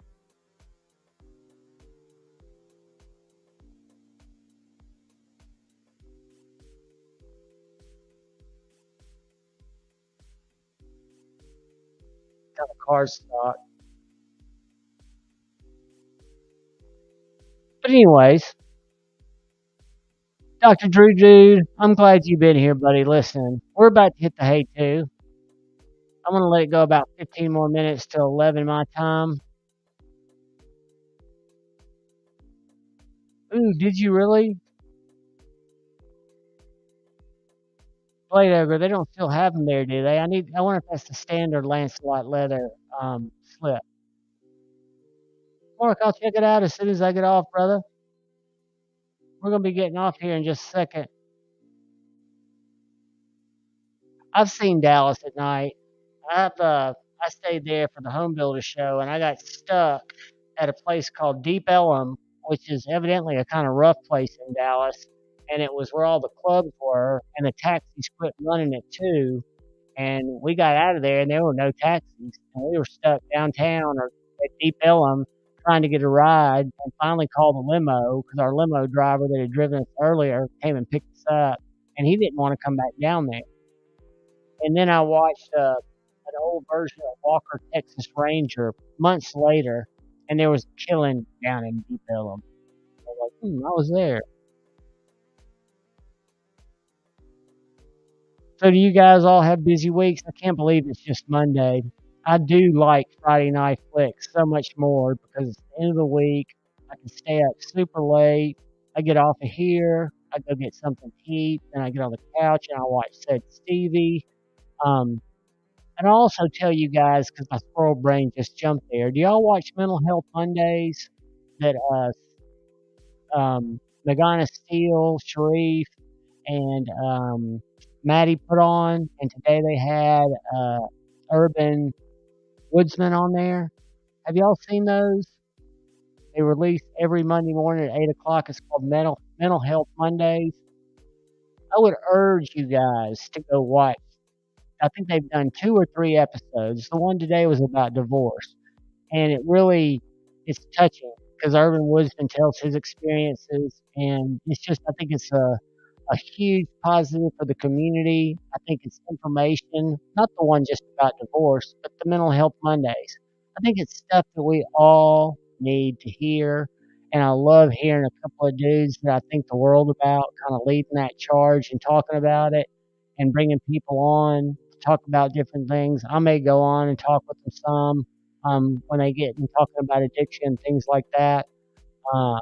Kind of cardstock. But anyways, Dr. Drew Dude, I'm glad you've been here, buddy. Listen, we're about to hit the hay too. I'm going to let it go about 15 more minutes till 11 my time. Ooh, did you really? Blade Ogre, they don't still have them there, do they? I wonder if that's the standard Lancelot leather slip. Mark, I'll check it out as soon as I get off, brother. We're going to be getting off here in just a second. I've seen Dallas at night. I stayed there for the Home Builder show, and I got stuck at a place called Deep Ellum, which is evidently a kind of rough place in Dallas. And it was where all the clubs were, and the taxis quit running it too. And we got out of there, and there were no taxis. And we were stuck downtown or at Deep Ellum trying to get a ride, and finally called a limo because our limo driver that had driven us earlier came and picked us up, and he didn't want to come back down there. And then I watched an old version of Walker, Texas Ranger months later, and there was a killing down in Deep Ellum. I was like, I was there. So do you guys all have busy weeks? I can't believe it's just Monday. I do like Friday night flicks so much more because it's the end of the week. I can stay up super late. I get off of here. I go get something to eat. Then I get on the couch and I watch Said Stevie. And I'll also tell you guys, because my squirrel brain just jumped there. Do y'all watch Mental Health Mondays that Nagana Steele, Sharif, and Maddie put on? And today they had Urban Woodsman on there. Have y'all seen those? They release every Monday morning at 8 o'clock. It's called Mental Health Mondays. I would urge you guys to go watch I think they've done 2 or 3 episodes. The one today was about divorce, and it really it's touching because Irvin Woodsman tells his experiences, and it's just I think it's a huge positive for the community. I think it's information, not the one just about divorce, but the Mental Health Mondays. I think it's stuff that we all need to hear, and I love hearing a couple of dudes that I think the world about kind of leading that charge and talking about it and bringing people on to talk about different things. I may go on and talk with them some when they get and talking about addiction, things like that. Uh,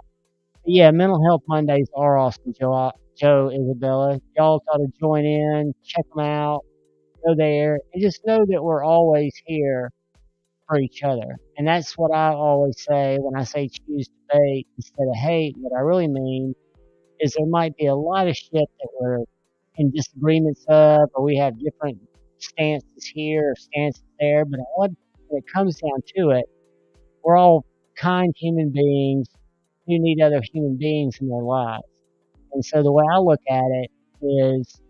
yeah, Mental Health Mondays are awesome, Joe, Isabella. Y'all ought to join in, check them out, go there, and just know that we're always here for each other. And that's what I always say when I say choose debate instead of hate. What I really mean is there might be a lot of shit that we're in disagreements of, or we have different stances here or stances there, but when it comes down to it, we're all kind human beings who need other human beings in their lives. And so the way I look at it is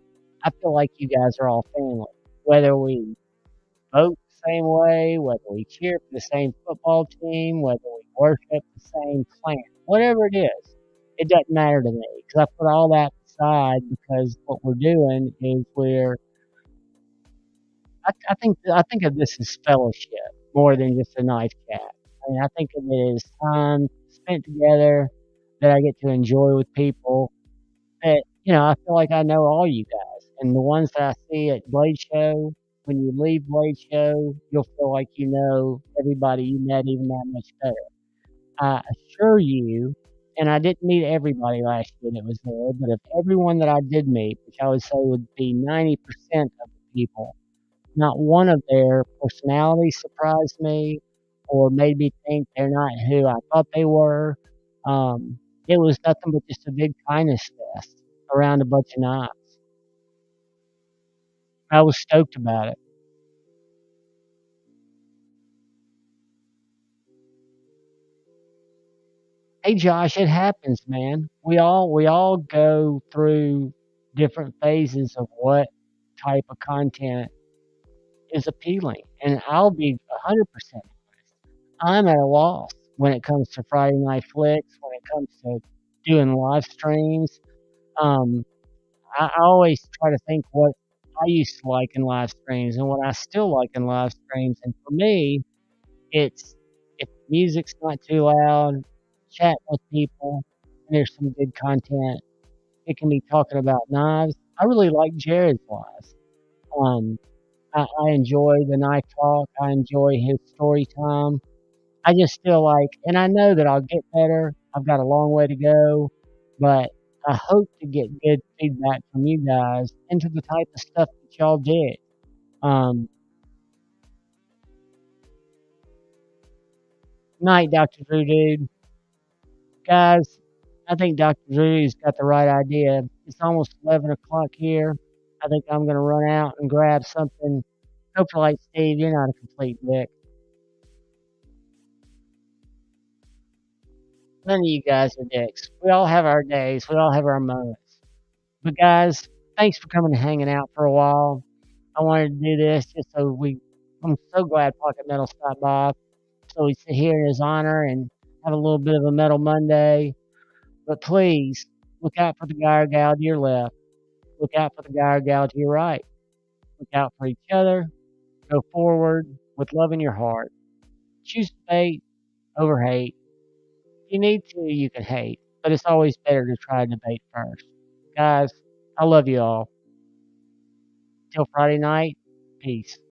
I feel like you guys are all family. Whether we vote the same way, whether we cheer for the same football team, whether we worship the same plant, whatever it is, it doesn't matter to me because I put all that aside because what we're doing is I think of this as fellowship more than just a knife chat. I mean, I think of it as time spent together that I get to enjoy with people that, I feel like I know all you guys. And the ones that I see at Blade Show, when you leave Blade Show, you'll feel like you know everybody you met even that much better. I assure you, and I didn't meet everybody last year that was there, but of everyone that I did meet, which I would say would be 90% of the people, not one of their personalities surprised me or made me think they're not who I thought they were. It was nothing but just a big kindness fest around a bunch of knives. I was stoked about it. Hey Josh, it happens, man. We all go through different phases of what type of content is appealing. And I'll be 100% honest. I'm at a loss when it comes to Friday Night Flicks, when it comes to doing live streams. Um, I always try to think what I used to like in live streams and what I still like in live streams. And for me, it's if the music's not too loud, chatting with people, and there's some good content. It can be talking about knives. I really like Jared's lives. Um, I enjoy the knife talk. I enjoy his story time. I just feel like, and I know that I'll get better. I've got a long way to go, but I hope to get good feedback from you guys into the type of stuff that y'all did. Um, Night, Dr. Drew, dude. Guys, I think Dr. Drew's got the right idea. It's almost 11 o'clock here. I think I'm going to run out and grab something. Hopefully, like Steve, you're not a complete dick. None of you guys are dicks. We all have our days. We all have our moments. But guys, thanks for coming and hanging out for a while. I wanted to do this just I'm so glad Pocket Metal stopped by. So we sit here in his honor and have a little bit of a Metal Monday. But please, look out for the guy or gal to your left. Look out for the guy or gal to your right. Look out for each other. Go forward with love in your heart. Choose debate over hate. If you need to, you can hate. But it's always better to try to debate first. Guys, I love you all. Till Friday night, peace.